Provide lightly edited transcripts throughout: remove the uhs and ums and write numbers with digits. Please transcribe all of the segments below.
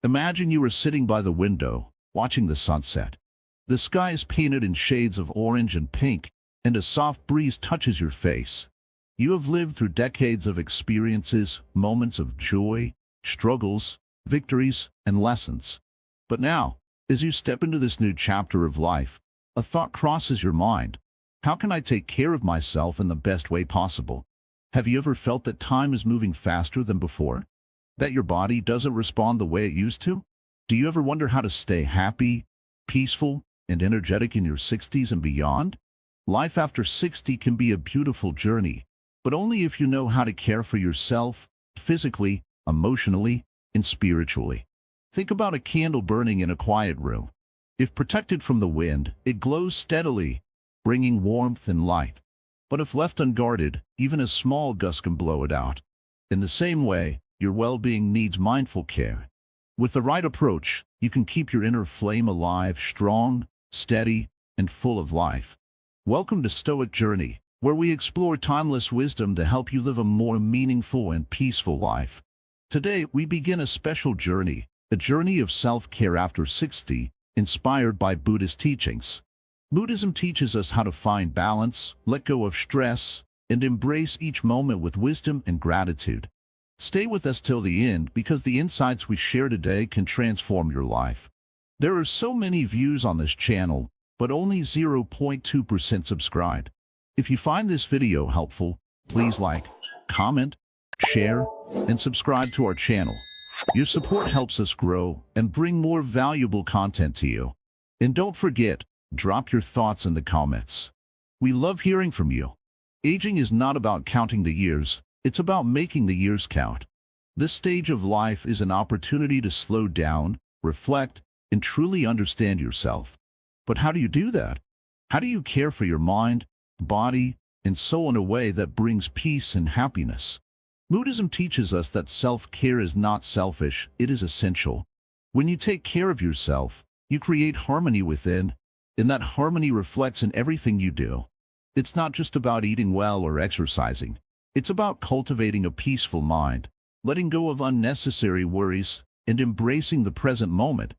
Imagine you are sitting by the window, watching the sunset. The sky is painted in shades of orange and pink, and a soft breeze touches your face. You have lived through decades of experiences, moments of joy, struggles, victories, and lessons. But now, as you step into this new chapter of life, a thought crosses your mind. How can I take care of myself in the best way possible? Have you ever felt that time is moving faster than before? That your body doesn't respond the way it used to? Do you ever wonder how to stay happy, peaceful, and energetic in your 60s and beyond? Life after 60 can be a beautiful journey, but only if you know how to care for yourself, physically, emotionally, and spiritually. Think about a candle burning in a quiet room. If protected from the wind, it glows steadily, bringing warmth and light. But if left unguarded, even a small gust can blow it out. In the same way, your well-being needs mindful care. With the right approach, you can keep your inner flame alive, strong, steady, and full of life. Welcome to Stoic Journey, where we explore timeless wisdom to help you live a more meaningful and peaceful life. Today, we begin a special journey, a journey of self-care after 60, inspired by Buddhist teachings. Buddhism teaches us how to find balance, let go of stress, and embrace each moment with wisdom and gratitude. Stay with us till the end because the insights we share today can transform your life. There are so many views on this channel, but only 0.2% subscribed. If you find this video helpful, please like, comment, share, and subscribe to our channel. Your support helps us grow and bring more valuable content to you. And don't forget, drop your thoughts in the comments. We love hearing from you. Aging is not about counting the years, it's about making the years count. This stage of life is an opportunity to slow down, reflect, and truly understand yourself. But how do you do that? How do you care for your mind, body, and soul in a way that brings peace and happiness? Buddhism teaches us that self-care is not selfish, it is essential. When you take care of yourself, you create harmony within, and that harmony reflects in everything you do. It's not just about eating well or exercising. It's about cultivating a peaceful mind, letting go of unnecessary worries, and embracing the present moment.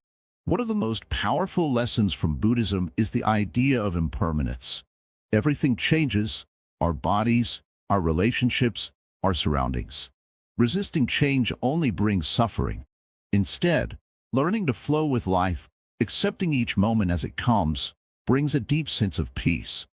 One of the most powerful lessons from Buddhism is the idea of impermanence. Everything changes, our bodies, our relationships, our surroundings. Resisting change only brings suffering. Instead, learning to flow with life, accepting each moment as it comes, brings a deep sense of peace.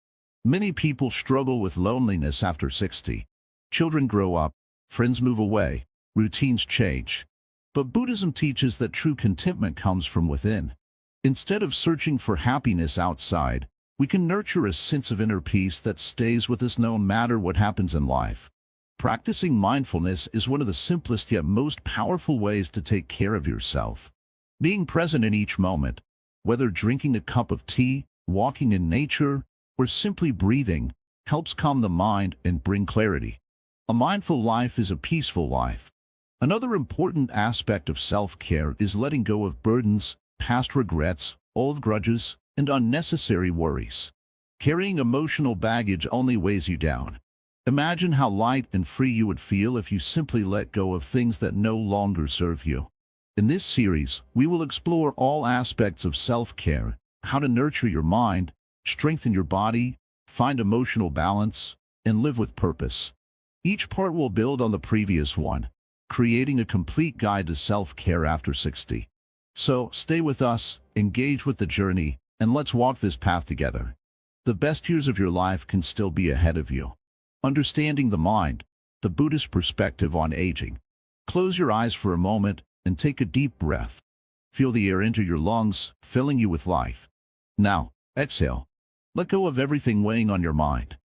Many people struggle with loneliness after 60. Children grow up, friends move away, routines change. But Buddhism teaches that true contentment comes from within. Instead of searching for happiness outside, we can nurture a sense of inner peace that stays with us no matter what happens in life. Practicing mindfulness is one of the simplest yet most powerful ways to take care of yourself. Being present in each moment, whether drinking a cup of tea, walking in nature, or simply breathing, helps calm the mind and bring clarity. A mindful life is a peaceful life. Another important aspect of self-care is letting go of burdens, past regrets, old grudges, and unnecessary worries. Carrying emotional baggage only weighs you down. Imagine how light and free you would feel if you simply let go of things that no longer serve you. In this series, we will explore all aspects of self-care, how to nurture your mind, strengthen your body, find emotional balance, and live with purpose. Each part will build on the previous one, creating a complete guide to self-care after 60. So, stay with us, engage with the journey, and let's walk this path together. The best years of your life can still be ahead of you. Understanding the mind, the Buddhist perspective on aging. Close your eyes for a moment and take a deep breath. Feel the air enter your lungs, filling you with life. Now, exhale. Let go of everything weighing on your mind.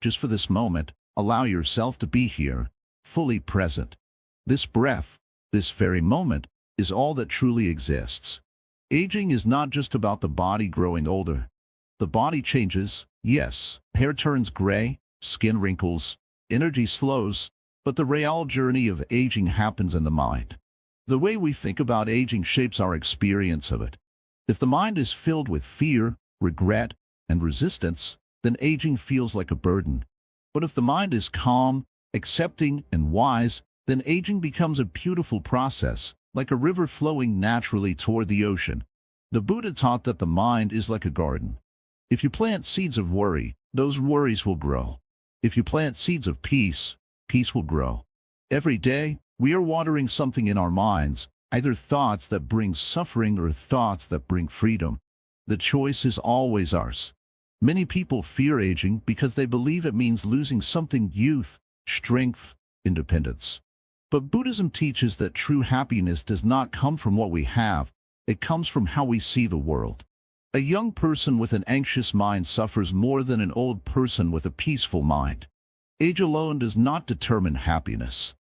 Just for this moment, allow yourself to be here, fully present. This breath, this very moment, is all that truly exists. Aging is not just about the body growing older. The body changes, yes, hair turns gray, skin wrinkles, energy slows, but the real journey of aging happens in the mind. The way we think about aging shapes our experience of it. If the mind is filled with fear, regret, and resistance, then aging feels like a burden. But if the mind is calm, accepting, and wise, then aging becomes a beautiful process, like a river flowing naturally toward the ocean. The Buddha taught that the mind is like a garden. If you plant seeds of worry, those worries will grow. If you plant seeds of peace, peace will grow. Every day, we are watering something in our minds, either thoughts that bring suffering or thoughts that bring freedom. The choice is always ours. Many people fear aging because they believe it means losing something: youth, strength, independence. But Buddhism teaches that true happiness does not come from what we have, it comes from how we see the world. A young person with an anxious mind suffers more than an old person with a peaceful mind. Age alone does not determine happiness.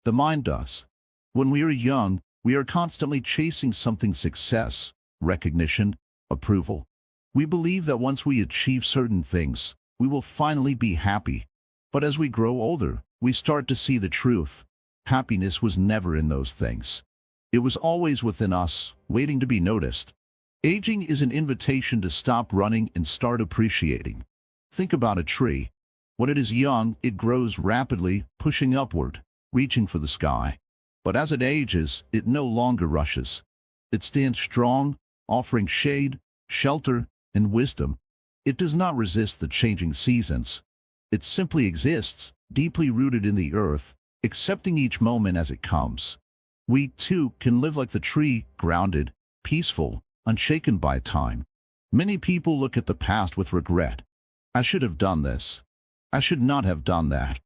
The mind does. When we are young, we are constantly chasing something: success, recognition, approval. We believe that once we achieve certain things, we will finally be happy. But as we grow older, we start to see the truth. Happiness was never in those things. It was always within us, waiting to be noticed. Aging is an invitation to stop running and start appreciating. Think about a tree. When it is young, it grows rapidly, pushing upward, reaching for the sky. But as it ages, it no longer rushes. It stands strong, offering shade, shelter, and wisdom. It does not resist the changing seasons. It simply exists, deeply rooted in the earth, accepting each moment as it comes. We, too, can live like the tree, grounded, peaceful, unshaken by time. Many people look at the past with regret. I should have done this. I should not have done that.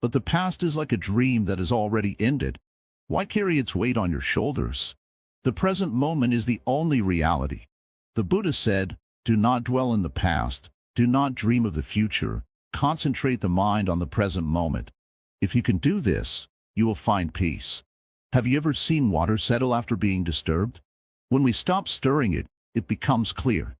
But the past is like a dream that has already ended. Why carry its weight on your shoulders? The present moment is the only reality. The Buddha said, "Do not dwell in the past, do not dream of the future, concentrate the mind on the present moment." If you can do this, you will find peace. Have you ever seen water settle after being disturbed? When we stop stirring it, it becomes clear.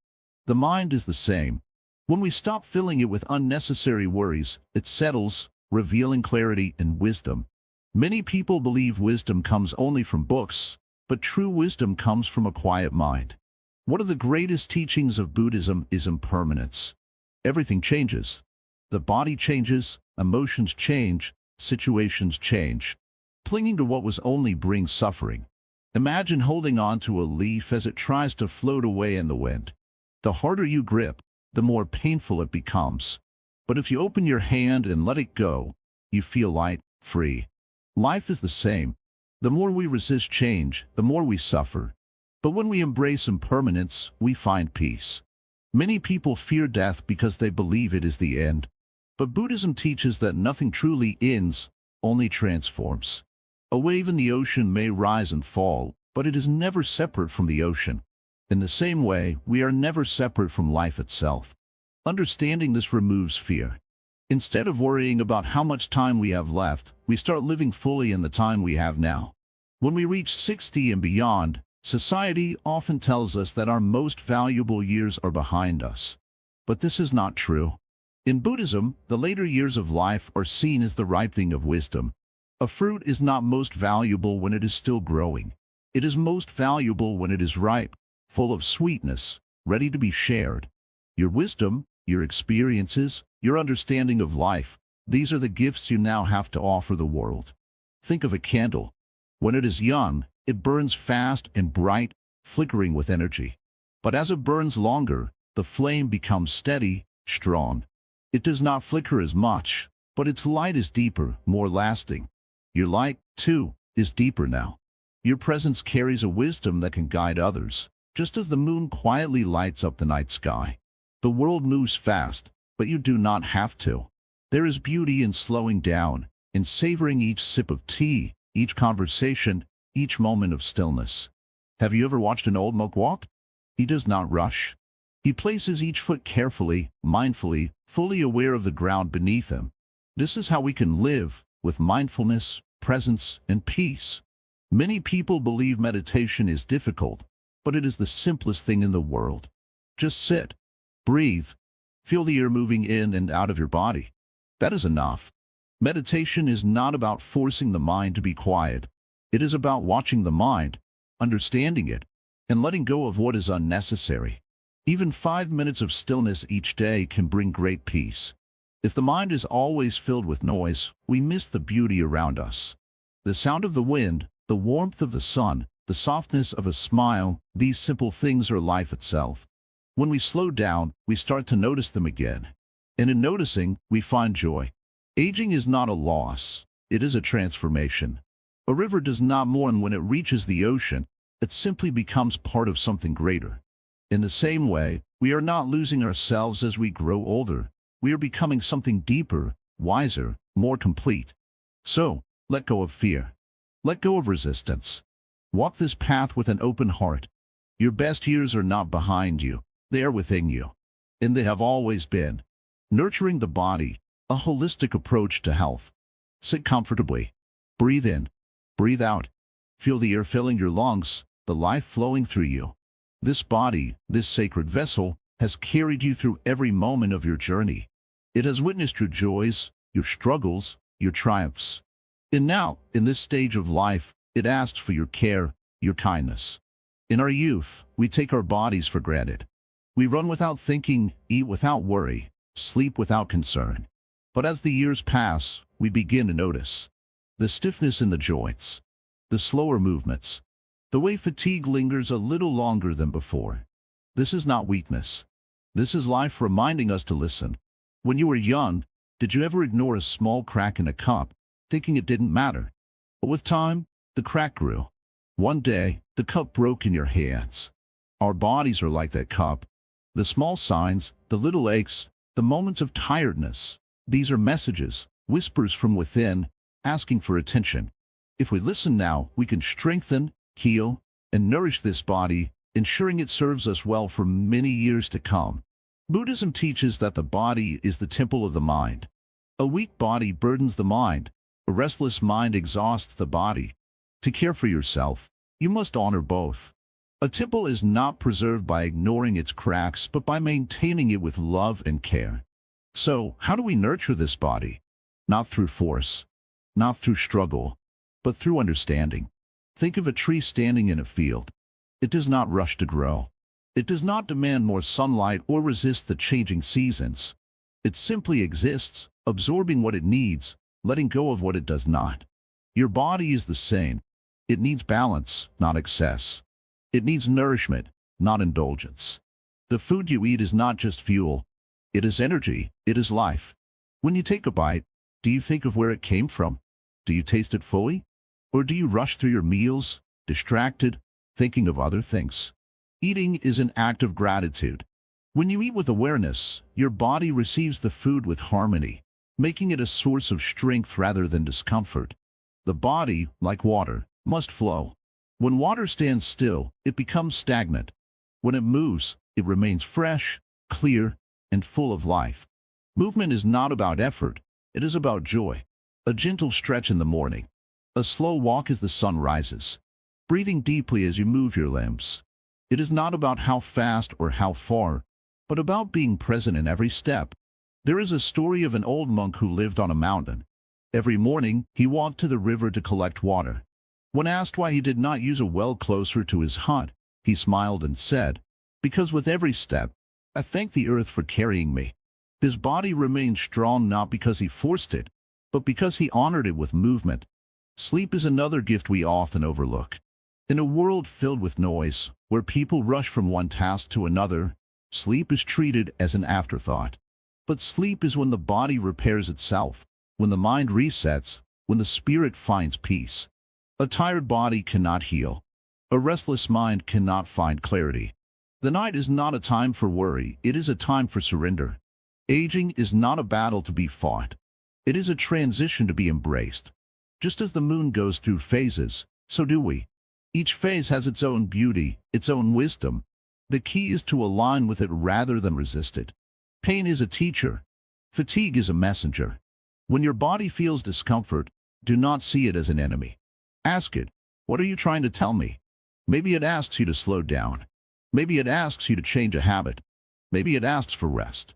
The mind is the same. When we stop filling it with unnecessary worries, it settles, revealing clarity and wisdom. Many people believe wisdom comes only from books, but true wisdom comes from a quiet mind. One of the greatest teachings of Buddhism is impermanence. Everything changes. The body changes, emotions change, situations change. Clinging to what was only brings suffering. Imagine holding on to a leaf as it tries to float away in the wind. The harder you grip, the more painful it becomes. But if you open your hand and let it go, you feel light, free. Life is the same. The more we resist change, the more we suffer. But when we embrace impermanence, we find peace. Many people fear death because they believe it is the end. But Buddhism teaches that nothing truly ends, only transforms. A wave in the ocean may rise and fall, but it is never separate from the ocean. In the same way, we are never separate from life itself. Understanding this removes fear. Instead of worrying about how much time we have left, we start living fully in the time we have now. When we reach 60 and beyond, society often tells us that our most valuable years are behind us. But this is not true. In Buddhism, the later years of life are seen as the ripening of wisdom. A fruit is not most valuable when it is still growing. It is most valuable when it is ripe, full of sweetness, ready to be shared. Your wisdom, your experiences, your understanding of life, these are the gifts you now have to offer the world. Think of a candle. When it is young, it burns fast and bright, flickering with energy. But as it burns longer, the flame becomes steady, strong. It does not flicker as much, but its light is deeper, more lasting. Your light, too, is deeper now. Your presence carries a wisdom that can guide others, just as the moon quietly lights up the night sky. The world moves fast, but you do not have to. There is beauty in slowing down, in savoring each sip of tea, each conversation, each moment of stillness. Have you ever watched an old monk walk? He does not rush. He places each foot carefully, mindfully, fully aware of the ground beneath him. This is how we can live, with mindfulness, presence, and peace. Many people believe meditation is difficult, but it is the simplest thing in the world. Just sit, breathe, feel the air moving in and out of your body. That is enough. Meditation is not about forcing the mind to be quiet. It is about watching the mind, understanding it, and letting go of what is unnecessary. Even 5 minutes of stillness each day can bring great peace. If the mind is always filled with noise, we miss the beauty around us. The sound of the wind, the warmth of the sun, the softness of a smile, these simple things are life itself. When we slow down, we start to notice them again. And in noticing, we find joy. Aging is not a loss, it is a transformation. A river does not mourn when it reaches the ocean, it simply becomes part of something greater. In the same way, we are not losing ourselves as we grow older. We are becoming something deeper, wiser, more complete. So, let go of fear. Let go of resistance. Walk this path with an open heart. Your best years are not behind you, they are within you. And they have always been. Nurturing the body, a holistic approach to health. Sit comfortably. Breathe in. Breathe out. Feel the air filling your lungs, the life flowing through you. This body, this sacred vessel, has carried you through every moment of your journey. It has witnessed your joys, your struggles, your triumphs. And now, in this stage of life, it asks for your care, your kindness. In our youth, we take our bodies for granted. We run without thinking, eat without worry, sleep without concern. But as the years pass, we begin to notice the stiffness in the joints, the slower movements, the way fatigue lingers a little longer than before. This is not weakness. This is life reminding us to listen. When you were young, did you ever ignore a small crack in a cup, thinking it didn't matter? But with time, the crack grew. One day, the cup broke in your hands. Our bodies are like that cup. The small signs, the little aches, the moments of tiredness, these are messages, whispers from within, asking for attention. If we listen now, we can strengthen, heal, and nourish this body, ensuring it serves us well for many years to come. Buddhism teaches that the body is the temple of the mind. A weak body burdens the mind. A restless mind exhausts the body. To care for yourself, you must honor both. A temple is not preserved by ignoring its cracks, but by maintaining it with love and care. So, how do we nurture this body? Not through force, not through struggle, but through understanding. Think of a tree standing in a field. It does not rush to grow. It does not demand more sunlight or resist the changing seasons. It simply exists, absorbing what it needs, letting go of what it does not. Your body is the same. It needs balance, not excess. It needs nourishment, not indulgence. The food you eat is not just fuel. It is energy, it is life. When you take a bite, do you think of where it came from? Do you taste it fully? Or do you rush through your meals, distracted, thinking of other things? Eating is an act of gratitude. When you eat with awareness, your body receives the food with harmony, making it a source of strength rather than discomfort. The body, like water, must flow. When water stands still, it becomes stagnant. When it moves, it remains fresh, clear, and full of life. Movement is not about effort, it is about joy. A gentle stretch in the morning. A slow walk as the sun rises. Breathing deeply as you move your limbs. It is not about how fast or how far, but about being present in every step. There is a story of an old monk who lived on a mountain. Every morning, he walked to the river to collect water. When asked why he did not use a well closer to his hut, he smiled and said, "Because with every step, I thank the earth for carrying me." His body remained strong not because he forced it, but because he honored it with movement. Sleep is another gift we often overlook. In a world filled with noise, where people rush from one task to another, sleep is treated as an afterthought. But sleep is when the body repairs itself, when the mind resets, when the spirit finds peace. A tired body cannot heal. A restless mind cannot find clarity. The night is not a time for worry, it is a time for surrender. Aging is not a battle to be fought. It is a transition to be embraced. Just as the moon goes through phases, so do we. Each phase has its own beauty, its own wisdom. The key is to align with it rather than resist it. Pain is a teacher. Fatigue is a messenger. When your body feels discomfort, do not see it as an enemy. Ask it, "What are you trying to tell me?" Maybe it asks you to slow down. Maybe it asks you to change a habit. Maybe it asks for rest.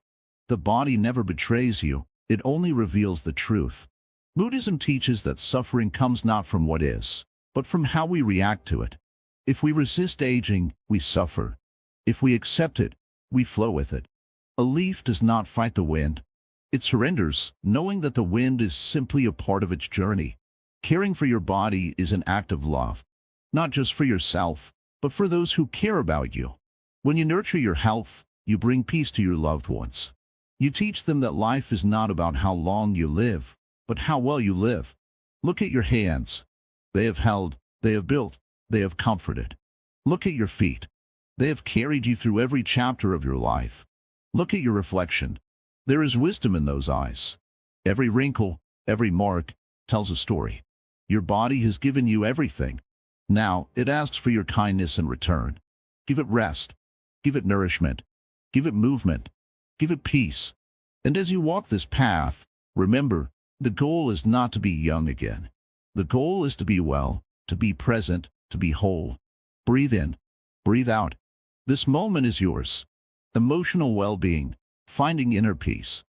The body never betrays you, it only reveals the truth. Buddhism teaches that suffering comes not from what is, but from how we react to it. If we resist aging, we suffer. If we accept it, we flow with it. A leaf does not fight the wind. It surrenders, knowing that the wind is simply a part of its journey. Caring for your body is an act of love. not just for yourself, but for those who care about you. When you nurture your health, you bring peace to your loved ones. You teach them that life is not about how long you live, but how well you live. Look at your hands. They have held, they have built, they have comforted. Look at your feet. They have carried you through every chapter of your life. Look at your reflection. There is wisdom in those eyes. Every wrinkle, every mark, tells a story. Your body has given you everything. Now it asks for your kindness in return. Give it rest. Give it nourishment. Give it movement. Give it peace. And as you walk this path, remember, the goal is not to be young again. The goal is to be well, to be present, to be whole. Breathe in. Breathe out. This moment is yours. Emotional well-being, finding inner peace.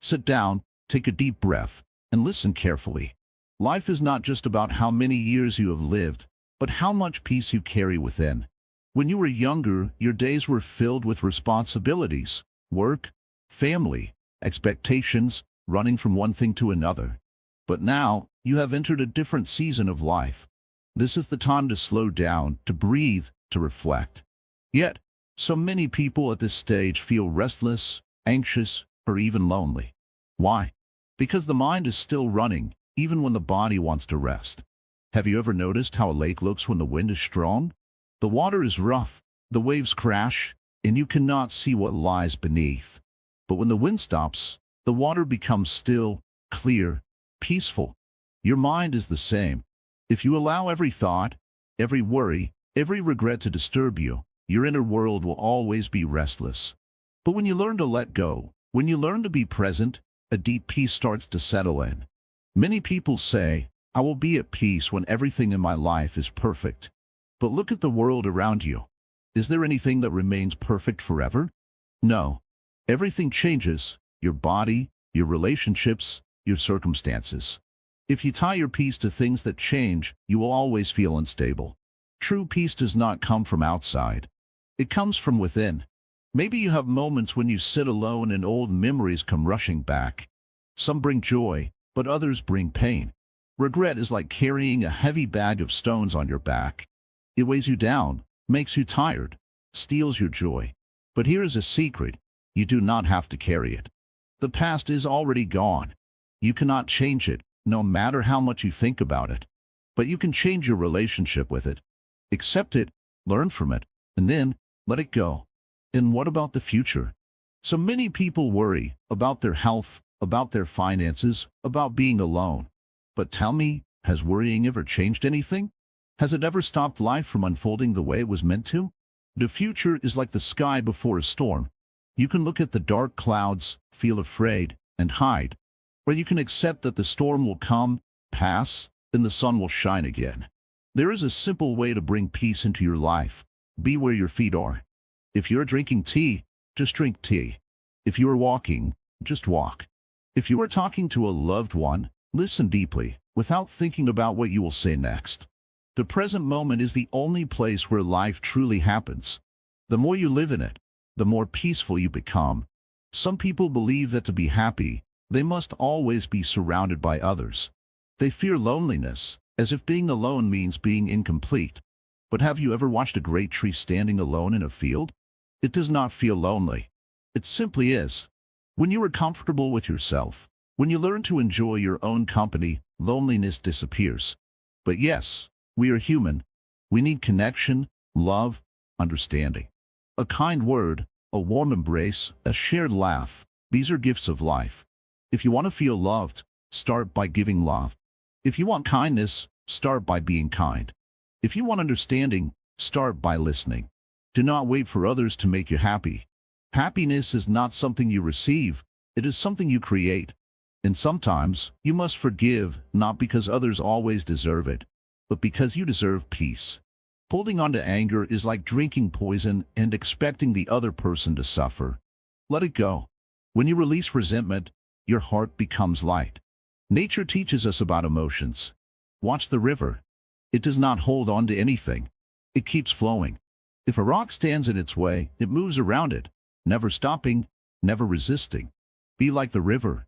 Sit down, take a deep breath, and listen carefully. Life is not just about how many years you have lived, but how much peace you carry within. When you were younger, your days were filled with responsibilities, work, family, expectations, running from one thing to another. But now, you have entered a different season of life. This is the time to slow down, to breathe, to reflect. Yet, so many people at this stage feel restless, anxious, or even lonely. Why? Because the mind is still running, even when the body wants to rest. Have you ever noticed how a lake looks when the wind is strong? The water is rough, the waves crash, and you cannot see what lies beneath. But when the wind stops, the water becomes still, clear, peaceful. Your mind is the same. If you allow every thought, every worry, every regret to disturb you, your inner world will always be restless. But when you learn to let go, when you learn to be present, a deep peace starts to settle in. Many people say, I will be at peace when everything in my life is perfect. But look at the world around you. Is there anything that remains perfect forever? No. Everything changes, your body, your relationships, your circumstances. If you tie your peace to things that change, you will always feel unstable. True peace does not come from outside. It comes from within. Maybe you have moments when you sit alone and old memories come rushing back. Some bring joy, but others bring pain. Regret is like carrying a heavy bag of stones on your back. It weighs you down, makes you tired, steals your joy. But here is a secret. You do not have to carry it. The past is already gone. You cannot change it, no matter how much you think about it. But you can change your relationship with it. Accept it, learn from it, and then let it go. And what about the future? So many people worry about their health, about their finances, about being alone. But tell me, has worrying ever changed anything? Has it ever stopped life from unfolding the way it was meant to? The future is like the sky before a storm. You can look at the dark clouds, feel afraid, and hide. Or you can accept that the storm will come, pass, then the sun will shine again. There is a simple way to bring peace into your life. Be where your feet are. If you're drinking tea, just drink tea. If you are walking, just walk. If you are talking to a loved one, listen deeply, without thinking about what you will say next. The present moment is the only place where life truly happens. The more you live in it, the more peaceful you become. Some people believe that to be happy, they must always be surrounded by others. They fear loneliness, as if being alone means being incomplete. But have you ever watched a great tree standing alone in a field? It does not feel lonely. It simply is. When you are comfortable with yourself, when you learn to enjoy your own company, loneliness disappears. But yes, we are human. We need connection, love, understanding. A kind word, a warm embrace, a shared laugh. These are gifts of life. If you want to feel loved, start by giving love. If you want kindness, start by being kind. If you want understanding, start by listening. Do not wait for others to make you happy. Happiness is not something you receive, it is something you create. And sometimes, you must forgive, not because others always deserve it, but because you deserve peace. Holding on to anger is like drinking poison and expecting the other person to suffer. Let it go. When you release resentment, your heart becomes light. Nature teaches us about emotions. Watch the river. It does not hold on to anything. It keeps flowing. If a rock stands in its way, it moves around it, never stopping, never resisting. Be like the river.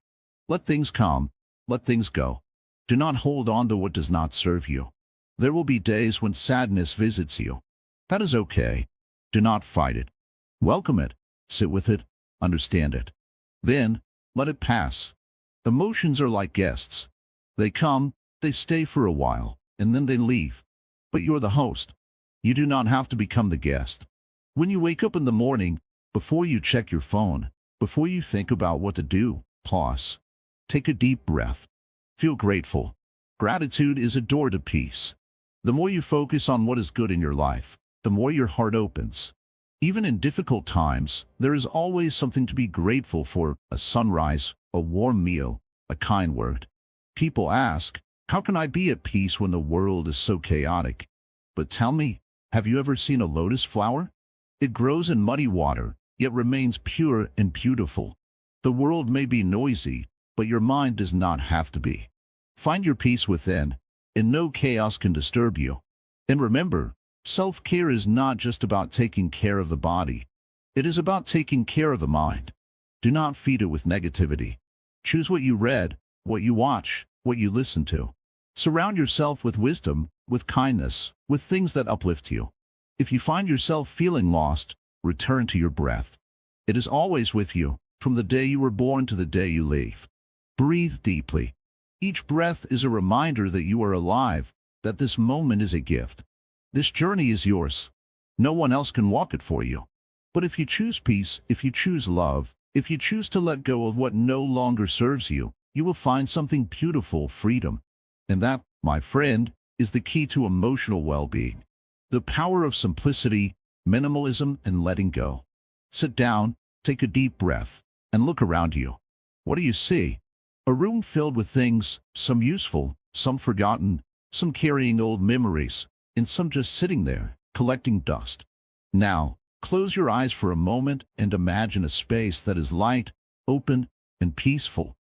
Let things come. Let things go. Do not hold on to what does not serve you. There will be days when sadness visits you. That is okay. Do not fight it. Welcome it, sit with it, understand it. Then, let it pass. Emotions are like guests. They come, they stay for a while, and then they leave. But you're the host. You do not have to become the guest. When you wake up in the morning, before you check your phone, before you think about what to do, pause. Take a deep breath. Feel grateful. Gratitude is a door to peace. The more you focus on what is good in your life, the more your heart opens. Even in difficult times, there is always something to be grateful for: a sunrise, a warm meal, a kind word. People ask, how can I be at peace when the world is so chaotic? But tell me, have you ever seen a lotus flower? It grows in muddy water, yet remains pure and beautiful. The world may be noisy, but your mind does not have to be. Find your peace within, and no chaos can disturb you. And remember, self-care is not just about taking care of the body. It is about taking care of the mind. Do not feed it with negativity. Choose what you read, what you watch, what you listen to. Surround yourself with wisdom, with kindness, with things that uplift you. If you find yourself feeling lost, return to your breath. It is always with you, from the day you were born to the day you leave. Breathe deeply. Each breath is a reminder that you are alive, that this moment is a gift. This journey is yours. No one else can walk it for you. But if you choose peace, if you choose love, if you choose to let go of what no longer serves you, you will find something beautiful: freedom. And that, my friend, is the key to emotional well-being. The power of simplicity, minimalism, and letting go. Sit down, take a deep breath, and look around you. What do you see? A room filled with things, some useful, some forgotten, some carrying old memories, and some just sitting there, collecting dust. Now, close your eyes for a moment and imagine a space that is light, open, and peaceful.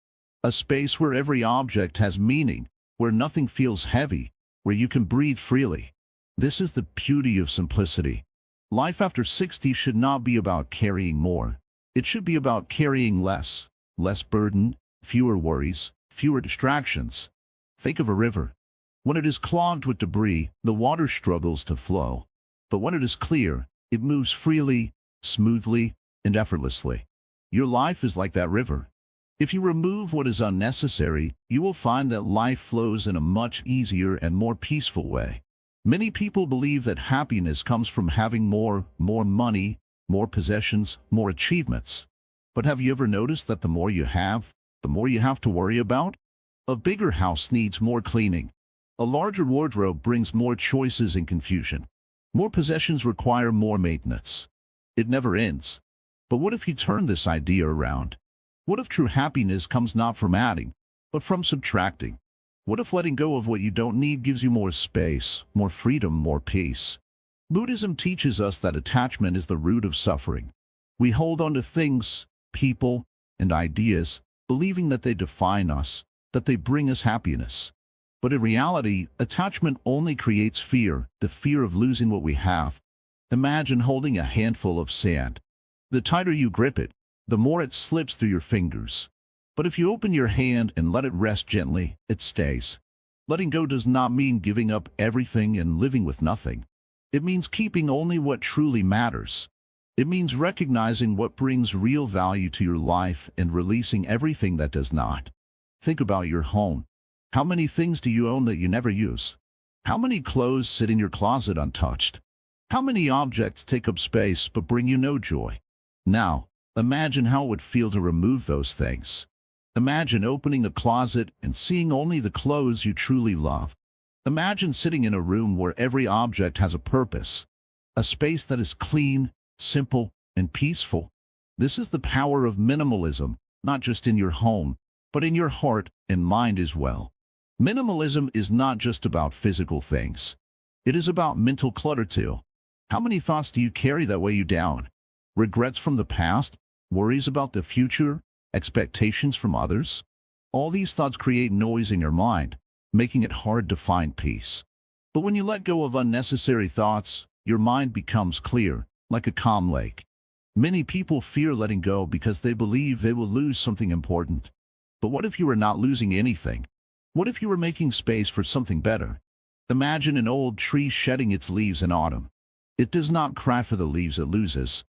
A space where every object has meaning, where nothing feels heavy, where you can breathe freely. This is the beauty of simplicity. Life after 60 should not be about carrying more. It should be about carrying less. Less burden, fewer worries, fewer distractions. Think of a river. When it is clogged with debris, the water struggles to flow. But when it is clear, it moves freely, smoothly, and effortlessly. Your life is like that river. If you remove what is unnecessary, you will find that life flows in a much easier and more peaceful way. Many people believe that happiness comes from having more money, more possessions, more achievements. But have you ever noticed that the more you have, the more you have to worry about? A bigger house needs more cleaning. A larger wardrobe brings more choices and confusion. More possessions require more maintenance. It never ends. But what if you turn this idea around? What if true happiness comes not from adding, but from subtracting? What if letting go of what you don't need gives you more space, more freedom, more peace? Buddhism teaches us that attachment is the root of suffering. We hold on to things, people, and ideas, believing that they define us, that they bring us happiness. But in reality, attachment only creates fear, the fear of losing what we have. Imagine holding a handful of sand. The tighter you grip it, the more it slips through your fingers. But if you open your hand and let it rest gently, it stays. Letting go does not mean giving up everything and living with nothing. It means keeping only what truly matters. It means recognizing what brings real value to your life and releasing everything that does not. Think about your home. How many things do you own that you never use? How many clothes sit in your closet untouched? How many objects take up space but bring you no joy? Now, imagine how it would feel to remove those things. Imagine opening a closet and seeing only the clothes you truly love. Imagine sitting in a room where every object has a purpose, a space that is clean, simple, and peaceful. This is the power of minimalism, not just in your home, but in your heart and mind as well. Minimalism is not just about physical things. It is about mental clutter too. How many thoughts do you carry that weigh you down? Regrets from the past? Worries about the future? Expectations from others? All these thoughts create noise in your mind, making it hard to find peace. But when you let go of unnecessary thoughts, your mind becomes clear, like a calm lake. Many people fear letting go because they believe they will lose something important. But what if you were not losing anything? What if you were making space for something better? Imagine an old tree shedding its leaves in autumn. It does not cry for the leaves it loses.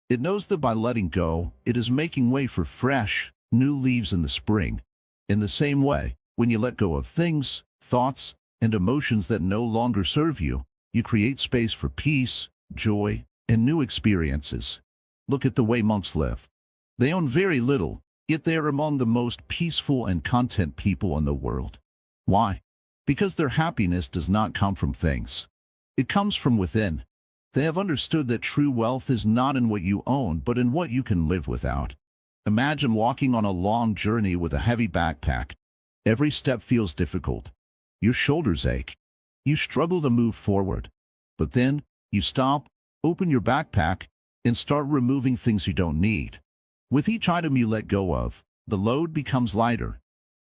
It knows that by letting go, it is making way for fresh, new leaves in the spring. In the same way, when you let go of things, thoughts, and emotions that no longer serve you, you create space for peace, joy, and new experiences. Look at the way monks live. They own very little, yet they are among the most peaceful and content people in the world. Why? Because their happiness does not come from things. It comes from within. They have understood that true wealth is not in what you own, but in what you can live without. Imagine walking on a long journey with a heavy backpack. Every step feels difficult. Your shoulders ache. You struggle to move forward. But then, you stop, open your backpack, and start removing things you don't need. With each item you let go of, the load becomes lighter.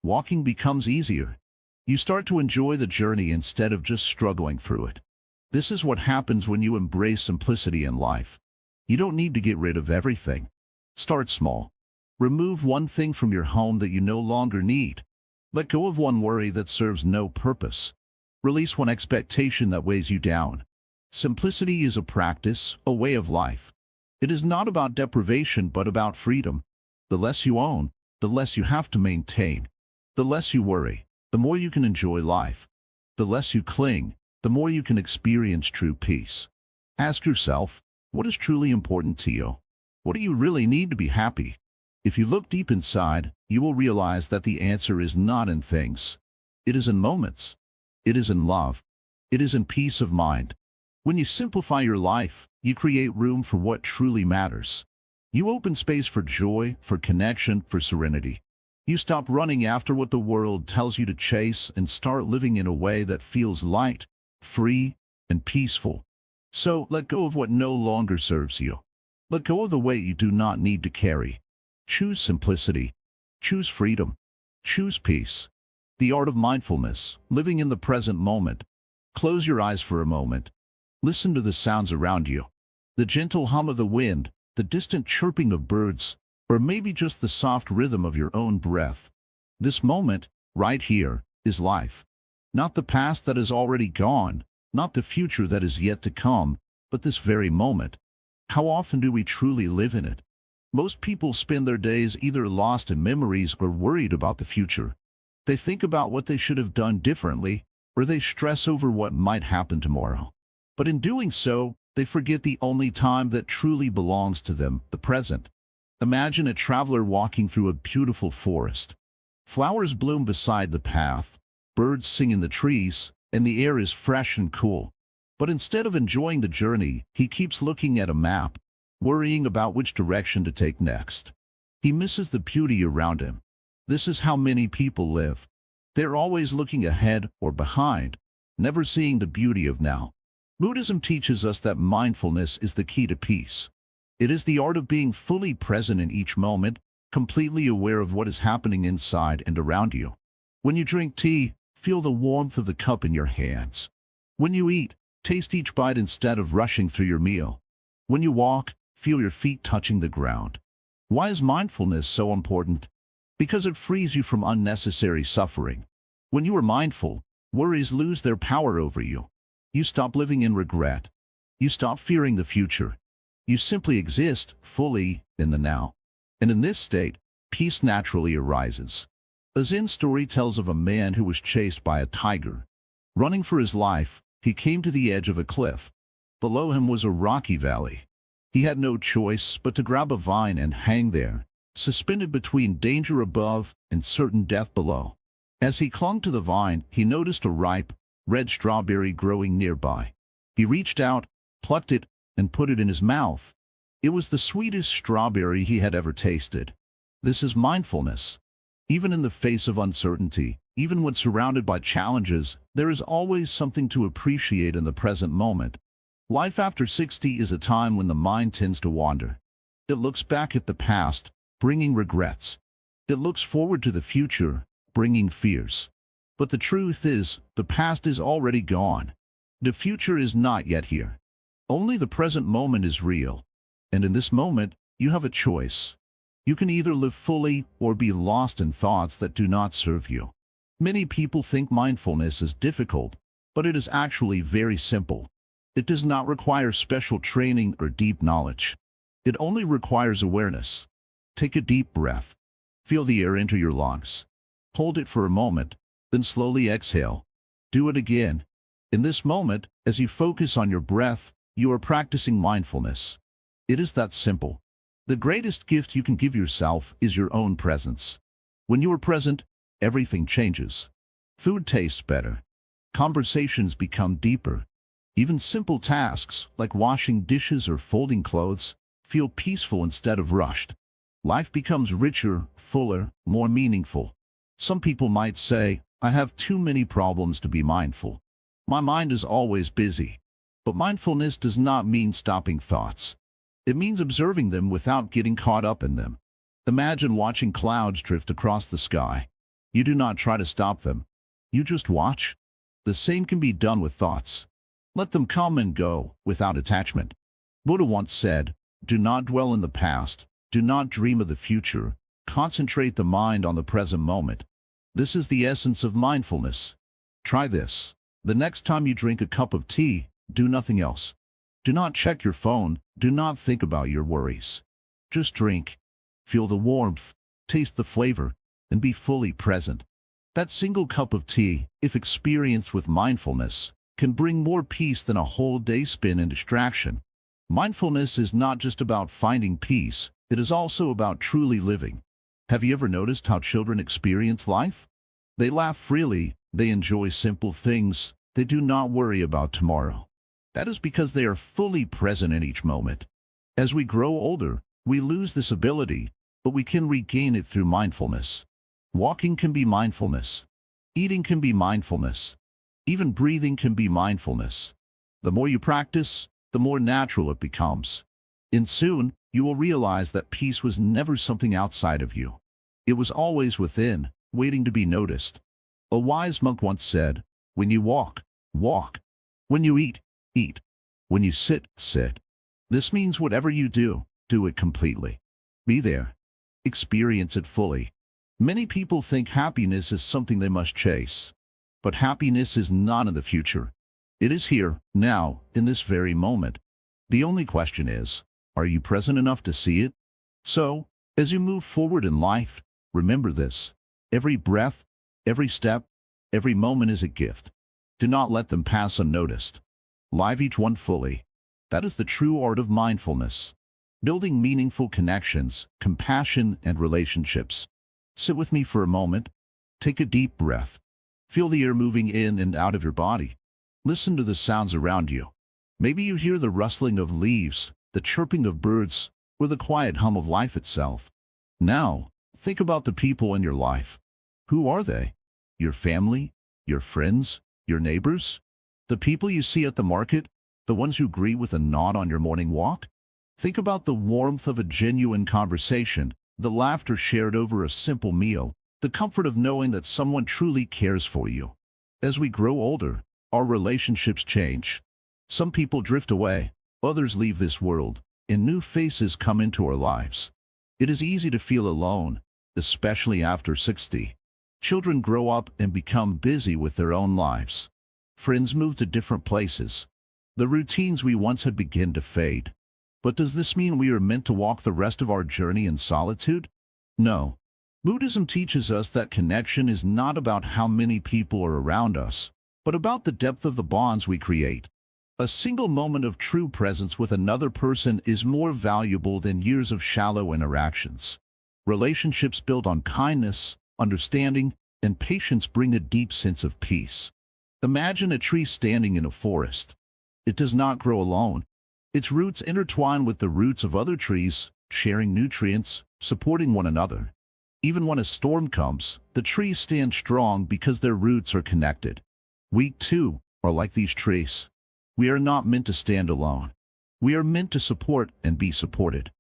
Walking becomes easier. You start to enjoy the journey instead of just struggling through it. This is what happens when you embrace simplicity in life. You don't need to get rid of everything. Start small. Remove one thing from your home that you no longer need. Let go of one worry that serves no purpose. Release one expectation that weighs you down. Simplicity is a practice, a way of life. It is not about deprivation but about freedom. The less you own, the less you have to maintain. The less you worry, the more you can enjoy life. The less you cling, the more you can experience true peace. Ask yourself, what is truly important to you? What do you really need to be happy? If you look deep inside, you will realize that the answer is not in things. It is in moments. It is in love. It is in peace of mind. When you simplify your life, you create room for what truly matters. You open space for joy, for connection, for serenity. You stop running after what the world tells you to chase and start living in a way that feels light, free, and peaceful. So, let go of what no longer serves you. Let go of the weight you do not need to carry. Choose simplicity. Choose freedom. Choose peace. The art of mindfulness, living in the present moment. Close your eyes for a moment. Listen to the sounds around you. The gentle hum of the wind, the distant chirping of birds, or maybe just the soft rhythm of your own breath. This moment, right here, is life. Not the past that is already gone, not the future that is yet to come, but this very moment. How often do we truly live in it? Most people spend their days either lost in memories or worried about the future. They think about what they should have done differently, or they stress over what might happen tomorrow. But in doing so, they forget the only time that truly belongs to them, the present. Imagine a traveler walking through a beautiful forest. Flowers bloom beside the path, birds sing in the trees, and the air is fresh and cool. But instead of enjoying the journey, he keeps looking at a map, worrying about which direction to take next. He misses the beauty around him. This is how many people live. They're always looking ahead or behind, never seeing the beauty of now. Buddhism teaches us that mindfulness is the key to peace. It is the art of being fully present in each moment, completely aware of what is happening inside and around you. When you drink tea, feel the warmth of the cup in your hands. When you eat, taste each bite instead of rushing through your meal. When you walk, feel your feet touching the ground. Why is mindfulness so important? Because it frees you from unnecessary suffering. When you are mindful, worries lose their power over you. You stop living in regret. You stop fearing the future. You simply exist fully in the now. And in this state, peace naturally arises. A Zen story tells of a man who was chased by a tiger. Running for his life, he came to the edge of a cliff. Below him was a rocky valley. He had no choice but to grab a vine and hang there, suspended between danger above and certain death below. As he clung to the vine, he noticed a ripe, red strawberry growing nearby. He reached out, plucked it, and put it in his mouth. It was the sweetest strawberry he had ever tasted. This is mindfulness. Even in the face of uncertainty, even when surrounded by challenges, there is always something to appreciate in the present moment. Life after 60 is a time when the mind tends to wander. It looks back at the past, bringing regrets. It looks forward to the future, bringing fears. But the truth is, the past is already gone. The future is not yet here. Only the present moment is real. And in this moment, you have a choice. You can either live fully or be lost in thoughts that do not serve you. Many people think mindfulness is difficult. but it is actually very simple. It does not require special training or deep knowledge. It only requires awareness. Take a deep breath. Feel the air enter your lungs. Hold it for a moment, then slowly exhale. Do it again. In this moment, as you focus on your breath, you are practicing mindfulness. It is that simple. The greatest gift you can give yourself is your own presence. When you are present, everything changes. Food tastes better. Conversations become deeper. Even simple tasks, like washing dishes or folding clothes, feel peaceful instead of rushed. Life becomes richer, fuller, more meaningful. Some people might say, I have too many problems to be mindful. My mind is always busy. But mindfulness does not mean stopping thoughts. It means observing them without getting caught up in them. Imagine watching clouds drift across the sky. You do not try to stop them. You just watch. The same can be done with thoughts. Let them come and go, without attachment. Buddha once said, do not dwell in the past, do not dream of the future, concentrate the mind on the present moment. This is the essence of mindfulness. Try this. The next time you drink a cup of tea, do nothing else. Do not check your phone, do not think about your worries. Just drink. Feel the warmth, taste the flavor, and be fully present. That single cup of tea, if experienced with mindfulness, can bring more peace than a whole day spent in distraction. Mindfulness is not just about finding peace, it is also about truly living. Have you ever noticed how children experience life? They laugh freely, they enjoy simple things, they do not worry about tomorrow. That is because they are fully present in each moment. As we grow older, we lose this ability, but we can regain it through mindfulness. Walking can be mindfulness. Eating can be mindfulness. Even breathing can be mindfulness. The more you practice, the more natural it becomes. And soon, you will realize that peace was never something outside of you. It was always within, waiting to be noticed. A wise monk once said, when you walk, walk. When you eat, eat. When you sit, sit. This means whatever you do, do it completely. Be there. Experience it fully. Many people think happiness is something they must chase. But happiness is not in the future. It is here, now, in this very moment. The only question is, are you present enough to see it? So, as you move forward in life, remember this. Every breath, every step, every moment is a gift. Do not let them pass unnoticed. Live each one fully. That is the true art of mindfulness. Building meaningful connections, compassion, and relationships. Sit with me for a moment. Take a deep breath. Feel the air moving in and out of your body. Listen to the sounds around you. Maybe you hear the rustling of leaves, the chirping of birds, or the quiet hum of life itself. Now, think about the people in your life. Who are they? Your family? Your friends? Your neighbors? The people you see at the market? The ones you greet with a nod on your morning walk? Think about the warmth of a genuine conversation, the laughter shared over a simple meal, the comfort of knowing that someone truly cares for you. As we grow older, our relationships change. Some people drift away, others leave this world, and new faces come into our lives. It is easy to feel alone, especially after 60. Children grow up and become busy with their own lives. Friends move to different places. The routines we once had begin to fade. But does this mean we are meant to walk the rest of our journey in solitude? No. Buddhism teaches us that connection is not about how many people are around us, but about the depth of the bonds we create. A single moment of true presence with another person is more valuable than years of shallow interactions. Relationships built on kindness, understanding, and patience bring a deep sense of peace. Imagine a tree standing in a forest. It does not grow alone. Its roots intertwine with the roots of other trees, sharing nutrients, supporting one another. Even when a storm comes, the trees stand strong because their roots are connected. We, too, are like these trees. We are not meant to stand alone. We are meant to support and be supported.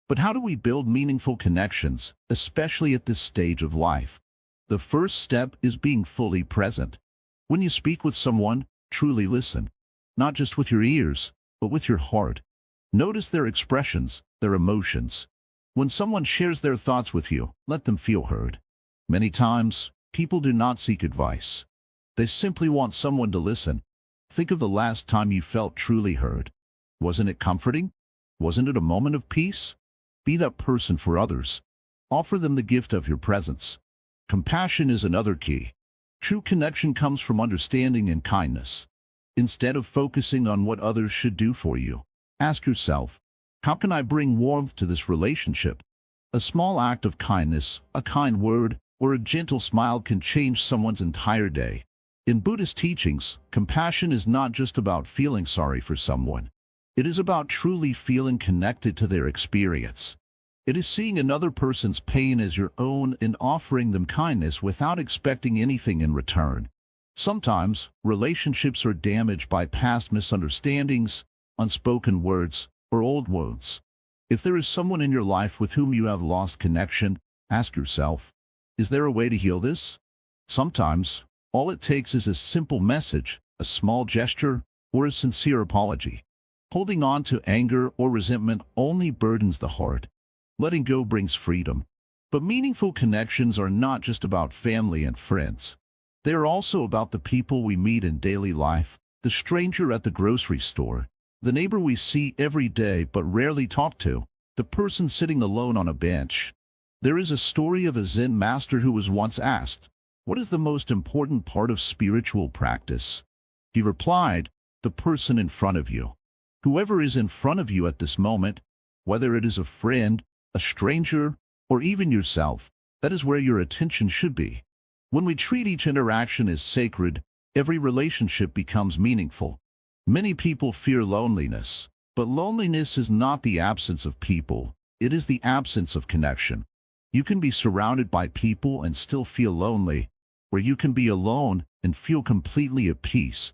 But how do we build meaningful connections, especially at this stage of life? The first step is being fully present. When you speak with someone, truly listen. Not just with your ears, but with your heart. Notice their expressions, their emotions. When someone shares their thoughts with you, let them feel heard. Many times, people do not seek advice. They simply want someone to listen, Think of the last time you felt truly heard. Wasn't it comforting? Wasn't it a moment of peace? Be that person for others. Offer them the gift of your presence. Compassion is another key. True connection comes from understanding and kindness. Instead of focusing on what others should do for you, ask yourself, how can I bring warmth to this relationship? A small act of kindness, a kind word, or a gentle smile can change someone's entire day. In Buddhist teachings, compassion is not just about feeling sorry for someone. It is about truly feeling connected to their experience. It is seeing another person's pain as your own and offering them kindness without expecting anything in return. Sometimes, relationships are damaged by past misunderstandings, unspoken words, or old wounds. If there is someone in your life with whom you have lost connection, ask yourself, is there a way to heal this? Sometimes, all it takes is a simple message, a small gesture, or a sincere apology. Holding on to anger or resentment only burdens the heart. Letting go brings freedom. But meaningful connections are not just about family and friends. They are also about the people we meet in daily life, the stranger at the grocery store, the neighbor we see every day but rarely talk to, the person sitting alone on a bench. There is a story of a Zen master who was once asked, "What is the most important part of spiritual practice?" He replied, "The person in front of you." Whoever is in front of you at this moment, whether it is a friend, a stranger, or even yourself, that is where your attention should be. When we treat each interaction as sacred, every relationship becomes meaningful. Many people fear loneliness, but loneliness is not the absence of people, it is the absence of connection. You can be surrounded by people and still feel lonely, or you can be alone and feel completely at peace.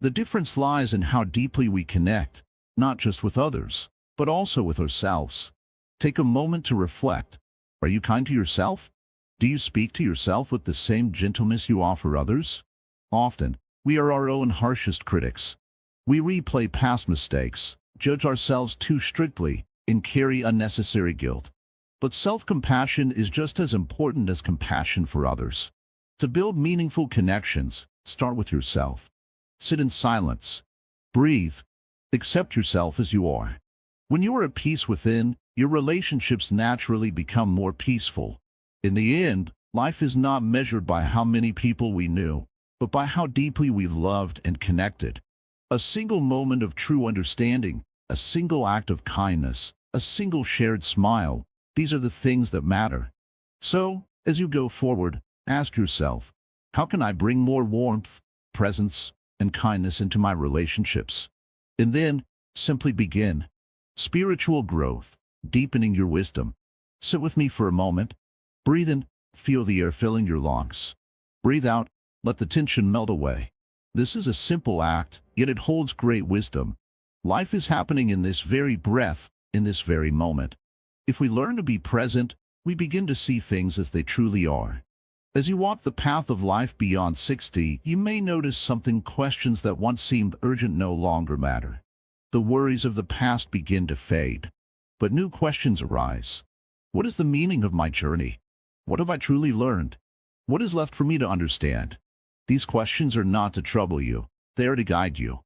The difference lies in how deeply we connect, not just with others, but also with ourselves. Take a moment to reflect. Are you kind to yourself? Do you speak to yourself with the same gentleness you offer others? Often, we are our own harshest critics. We replay past mistakes, judge ourselves too strictly, and carry unnecessary guilt. But self-compassion is just as important as compassion for others. To build meaningful connections, start with yourself. Sit in silence. Breathe. Accept yourself as you are. When you are at peace within, your relationships naturally become more peaceful. In the end, life is not measured by how many people we knew, but by how deeply we've loved and connected. A single moment of true understanding, a single act of kindness, a single shared smile, these are the things that matter. So, as you go forward, ask yourself, how can I bring more warmth, presence, and kindness into my relationships? And then, simply begin. Spiritual growth, deepening your wisdom. Sit with me for a moment. Breathe in, feel the air filling your lungs. Breathe out, let the tension melt away. This is a simple act, yet it holds great wisdom. Life is happening in this very breath, in this very moment. If we learn to be present, we begin to see things as they truly are. As you walk the path of life beyond 60, you may notice something. Questions that once seemed urgent no longer matter. The worries of the past begin to fade. But new questions arise. What is the meaning of my journey? What have I truly learned? What is left for me to understand? These questions are not to trouble you, they are to guide you.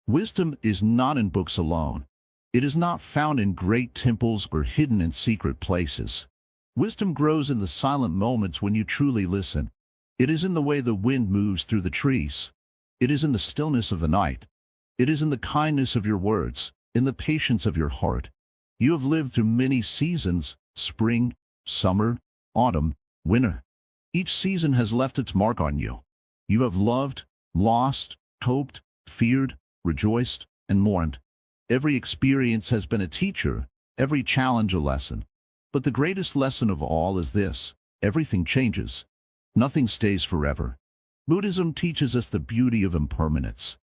Wisdom is not in books alone. It is not found in great temples or hidden in secret places. Wisdom grows in the silent moments when you truly listen. It is in the way the wind moves through the trees. It is in the stillness of the night. It is in the kindness of your words, in the patience of your heart. You have lived through many seasons, spring, summer, autumn, winter. Each season has left its mark on you. You have loved, lost, hoped, feared, rejoiced, and mourned. Every experience has been a teacher, every challenge a lesson. But the greatest lesson of all is this: everything changes. Nothing stays forever. Buddhism teaches us the beauty of impermanence.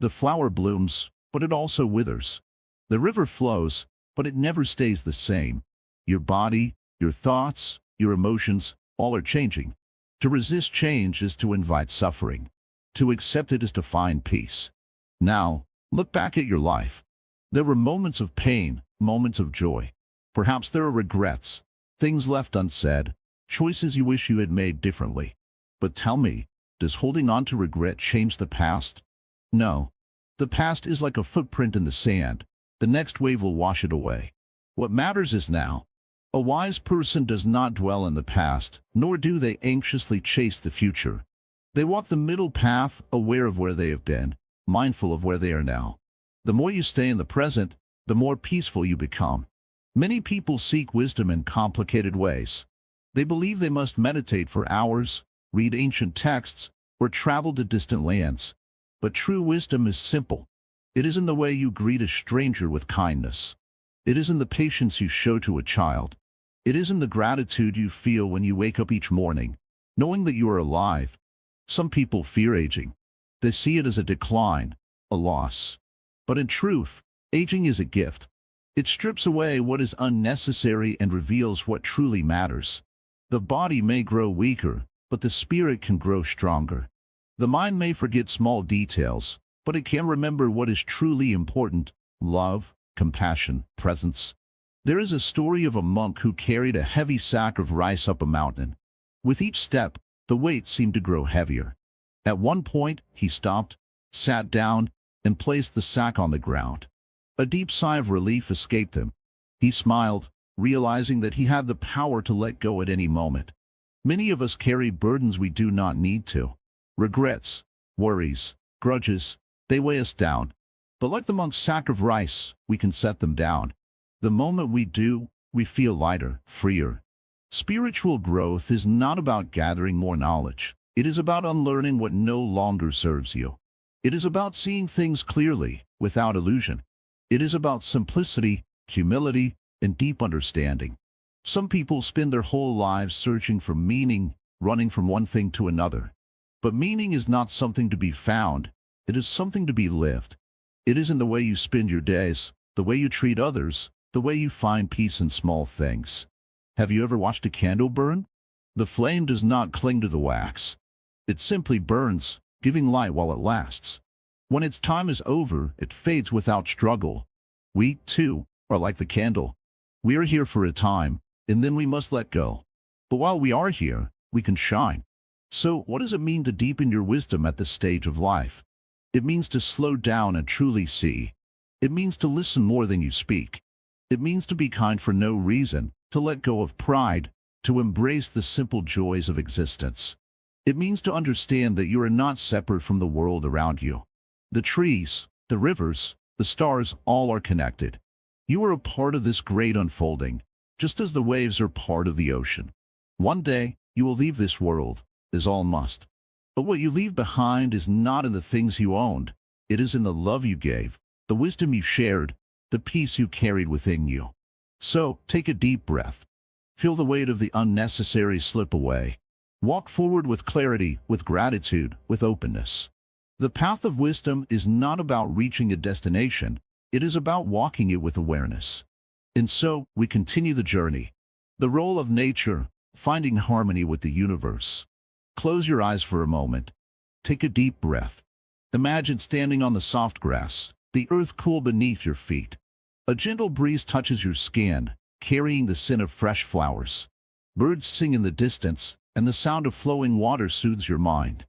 The flower blooms, but it also withers. The river flows, but it never stays the same. Your body, your thoughts, your emotions, all are changing. To resist change is to invite suffering. To accept it is to find peace. Now, look back at your life. There were moments of pain, moments of joy. Perhaps there are regrets, things left unsaid, choices you wish you had made differently. But tell me, does holding on to regret change the past? No, The past is like a footprint in the sand. The next wave will wash it away. What matters is now. A wise person does not dwell in the past, nor do they anxiously chase the future. They walk the middle path, aware of where they have been, mindful of where they are now. The more you stay in the present, the more peaceful you become. Many people seek wisdom in complicated ways. They believe they must meditate for hours, read ancient texts, or travel to distant lands. But true wisdom is simple. It is in the way you greet a stranger with kindness. It is in the patience you show to a child. It is in the gratitude you feel when you wake up each morning, knowing that you are alive. Some people fear aging. They see it as a decline, a loss. But in truth, aging is a gift. It strips away what is unnecessary and reveals what truly matters. The body may grow weaker, but the spirit can grow stronger. The mind may forget small details, but it can remember what is truly important: love, compassion, presence. There is a story of a monk who carried a heavy sack of rice up a mountain. With each step, the weight seemed to grow heavier. At one point, he stopped, sat down, and placed the sack on the ground. A deep sigh of relief escaped him. He smiled, realizing that he had the power to let go at any moment. Many of us carry burdens we do not need to. Regrets, worries, grudges, they weigh us down. But like the monk's sack of rice, we can set them down. The moment we do, we feel lighter, freer. Spiritual growth is not about gathering more knowledge. It is about unlearning what no longer serves you. It is about seeing things clearly, without illusion. It is about simplicity, humility, and deep understanding. Some people spend their whole lives searching for meaning, running from one thing to another. But meaning is not something to be found. It is something to be lived. It is in the way you spend your days, the way you treat others, the way you find peace in small things. Have you ever watched a candle burn? The flame does not cling to the wax. It simply burns, giving light while it lasts. When its time is over, it fades without struggle. We, too, are like the candle. We are here for a time, and then we must let go. But while we are here, we can shine. So, what does it mean to deepen your wisdom at this stage of life? It means to slow down and truly see. It means to listen more than you speak. It means to be kind for no reason, to let go of pride, to embrace the simple joys of existence. It means to understand that you are not separate from the world around you. The trees, the rivers, the stars, all are connected. You are a part of this great unfolding, just as the waves are part of the ocean. One day, you will leave this world, as all must. But what you leave behind is not in the things you owned. It is in the love you gave, the wisdom you shared, the peace you carried within you. So, take a deep breath. Feel the weight of the unnecessary slip away. Walk forward with clarity, with gratitude, with openness. The path of wisdom is not about reaching a destination. It is about walking it with awareness. And so, we continue the journey. The role of nature, finding harmony with the universe. Close your eyes for a moment. Take a deep breath. Imagine standing on the soft grass, the earth cool beneath your feet. A gentle breeze touches your skin, carrying the scent of fresh flowers. Birds sing in the distance, and the sound of flowing water soothes your mind.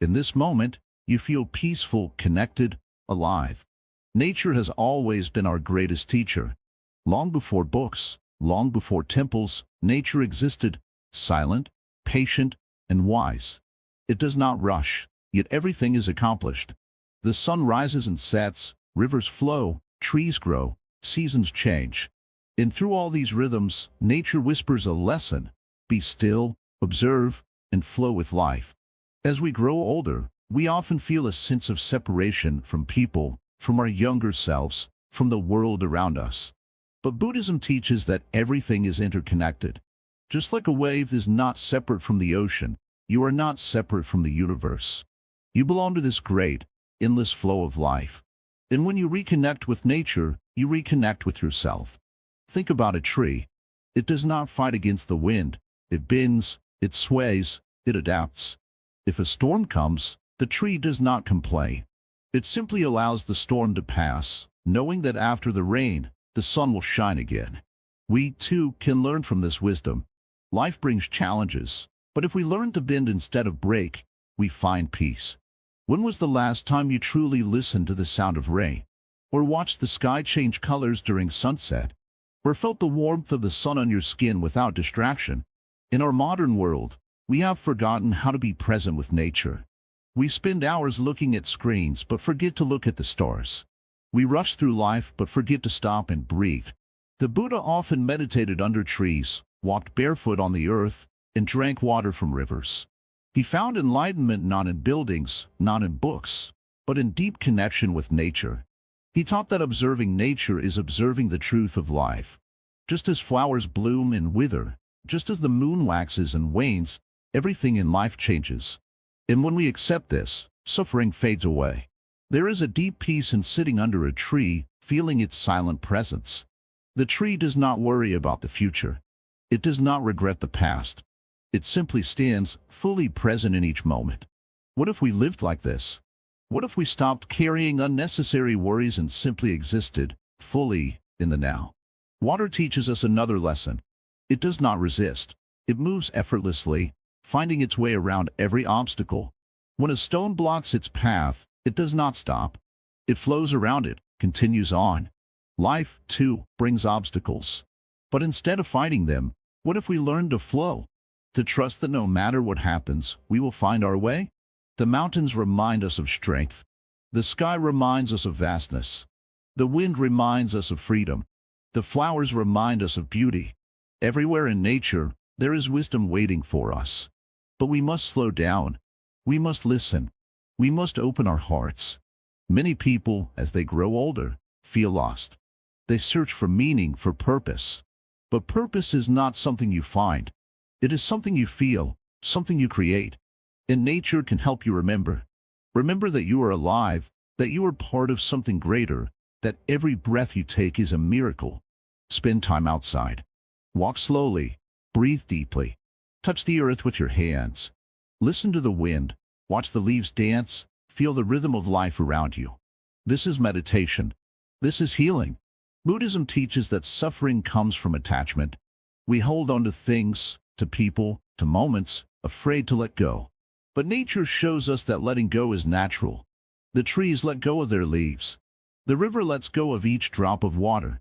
In this moment, you feel peaceful, connected, alive. Nature has always been our greatest teacher. Long before books, long before temples, nature existed, silent, patient, and wise. It does not rush, yet everything is accomplished. The sun rises and sets, rivers flow, trees grow, seasons change. And through all these rhythms, nature whispers a lesson: be still, observe, and flow with life. As we grow older, we often feel a sense of separation from people, from our younger selves, from the world around us. But Buddhism teaches that everything is interconnected. Just like a wave is not separate from the ocean, you are not separate from the universe. You belong to this great, endless flow of life. And when you reconnect with nature, you reconnect with yourself. Think about a tree. It does not fight against the wind. It bends, it sways, it adapts. If a storm comes, the tree does not complain. It simply allows the storm to pass, knowing that after the rain, the sun will shine again. We, too, can learn from this wisdom. Life brings challenges, but if we learn to bend instead of break, we find peace. When was the last time you truly listened to the sound of rain? Or watched the sky change colors during sunset? Or felt the warmth of the sun on your skin without distraction? In our modern world, we have forgotten how to be present with nature. We spend hours looking at screens but forget to look at the stars. We rush through life but forget to stop and breathe. The Buddha often meditated under trees, walked barefoot on the earth, and drank water from rivers. He found enlightenment not in buildings, not in books, but in deep connection with nature. He taught that observing nature is observing the truth of life. Just as flowers bloom and wither, just as the moon waxes and wanes, everything in life changes. And when we accept this, suffering fades away. There is a deep peace in sitting under a tree, feeling its silent presence. The tree does not worry about the future. It does not regret the past. It simply stands, fully present in each moment. What if we lived like this? What if we stopped carrying unnecessary worries and simply existed, fully, in the now? Water teaches us another lesson. It does not resist. It moves effortlessly, finding its way around every obstacle. When a stone blocks its path, it does not stop. It flows around it, continues on. Life, too, brings obstacles. But instead of fighting them, what if we learned to flow? To trust that no matter what happens, we will find our way? The mountains remind us of strength. The sky reminds us of vastness. The wind reminds us of freedom. The flowers remind us of beauty. Everywhere in nature, there is wisdom waiting for us. But we must slow down. We must listen. We must open our hearts. Many people, as they grow older, feel lost. They search for meaning, for purpose. But purpose is not something you find. It is something you feel, something you create. And nature can help you remember. Remember that you are alive, that you are part of something greater, that every breath you take is a miracle. Spend time outside. Walk slowly. Breathe deeply. Touch the earth with your hands. Listen to the wind. Watch the leaves dance. Feel the rhythm of life around you. This is meditation. This is healing. Buddhism teaches that suffering comes from attachment. We hold on to things, to people, to moments, afraid to let go. But nature shows us that letting go is natural. The trees let go of their leaves. The river lets go of each drop of water.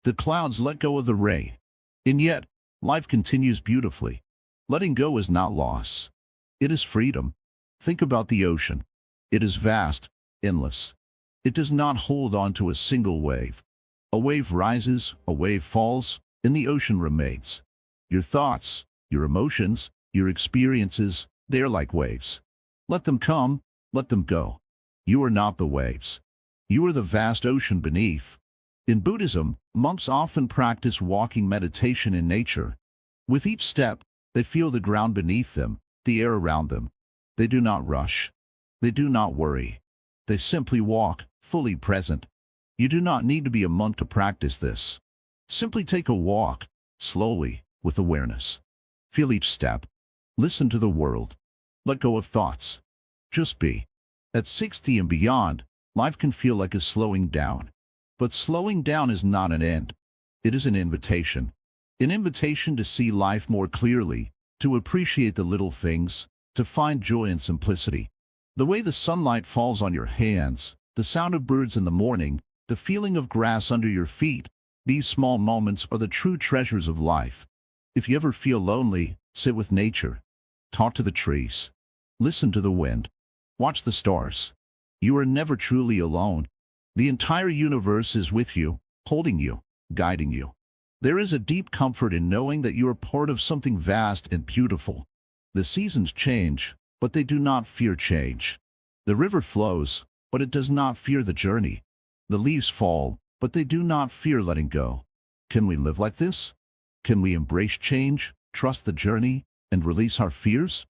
The clouds let go of the rain. And yet, life continues beautifully. Letting go is not loss. It is freedom. Think about the ocean. It is vast, endless. It does not hold on to a single wave. A wave rises, a wave falls, and the ocean remains. Your thoughts, your emotions, your experiences, they are like waves. Let them come, let them go. You are not the waves. You are the vast ocean beneath. In Buddhism, monks often practice walking meditation in nature. With each step, they feel the ground beneath them, the air around them. They do not rush. They do not worry. They simply walk, fully present. You do not need to be a monk to practice this. Simply take a walk, slowly, with awareness. Feel each step. Listen to the world. Let go of thoughts. Just be. At 60 and beyond, life can feel like a slowing down. But slowing down is not an end. It is an invitation. An invitation to see life more clearly, to appreciate the little things, to find joy in simplicity. The way the sunlight falls on your hands, the sound of birds in the morning, the feeling of grass under your feet, these small moments are the true treasures of life. If you ever feel lonely, sit with nature. Talk to the trees. Listen to the wind. Watch the stars. You are never truly alone. The entire universe is with you, holding you, guiding you. There is a deep comfort in knowing that you are part of something vast and beautiful. The seasons change, but they do not fear change. The river flows, but it does not fear the journey. The leaves fall, but they do not fear letting go. Can we live like this? Can we embrace change, trust the journey, and release our fears?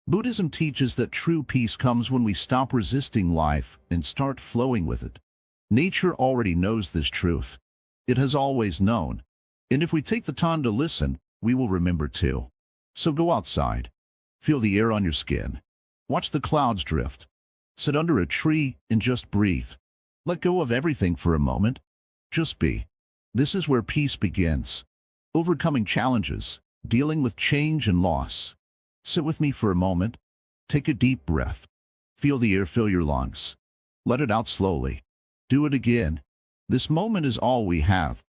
Buddhism teaches that true peace comes when we stop resisting life and start flowing with it. Nature already knows this truth. It has always known. And if we take the time to listen, we will remember too. So go outside. Feel the air on your skin. Watch the clouds drift. Sit under a tree and just breathe. Let go of everything for a moment. Just be. This is where peace begins. Overcoming challenges, dealing with change and loss. Sit with me for a moment. Take a deep breath. Feel the air fill your lungs. Let it out slowly. Do it again. This moment is all we have.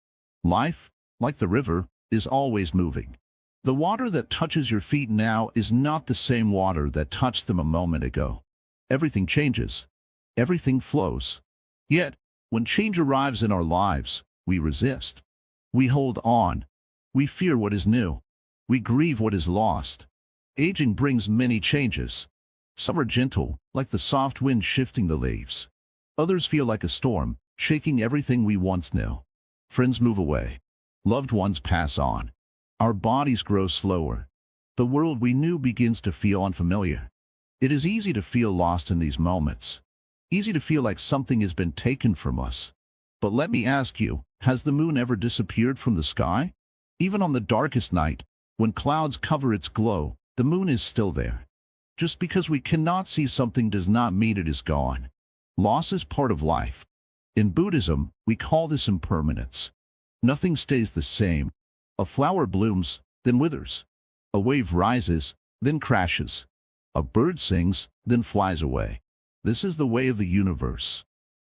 Life, like the river, is always moving. The water that touches your feet now is not the same water that touched them a moment ago. Everything changes. Everything flows. Yet, when change arrives in our lives, we resist. We hold on. We fear what is new. We grieve what is lost. Aging brings many changes. Some are gentle, like the soft wind shifting the leaves. Others feel like a storm, shaking everything we once knew. Friends move away. Loved ones pass on. Our bodies grow slower. The world we knew begins to feel unfamiliar. It is easy to feel lost in these moments. Easy to feel like something has been taken from us. But let me ask you, has the moon ever disappeared from the sky? Even on the darkest night, when clouds cover its glow, the moon is still there. Just because we cannot see something does not mean it is gone. Loss is part of life. In Buddhism, we call this impermanence. Nothing stays the same. A flower blooms, then withers. A wave rises, then crashes. A bird sings, then flies away. This is the way of the universe.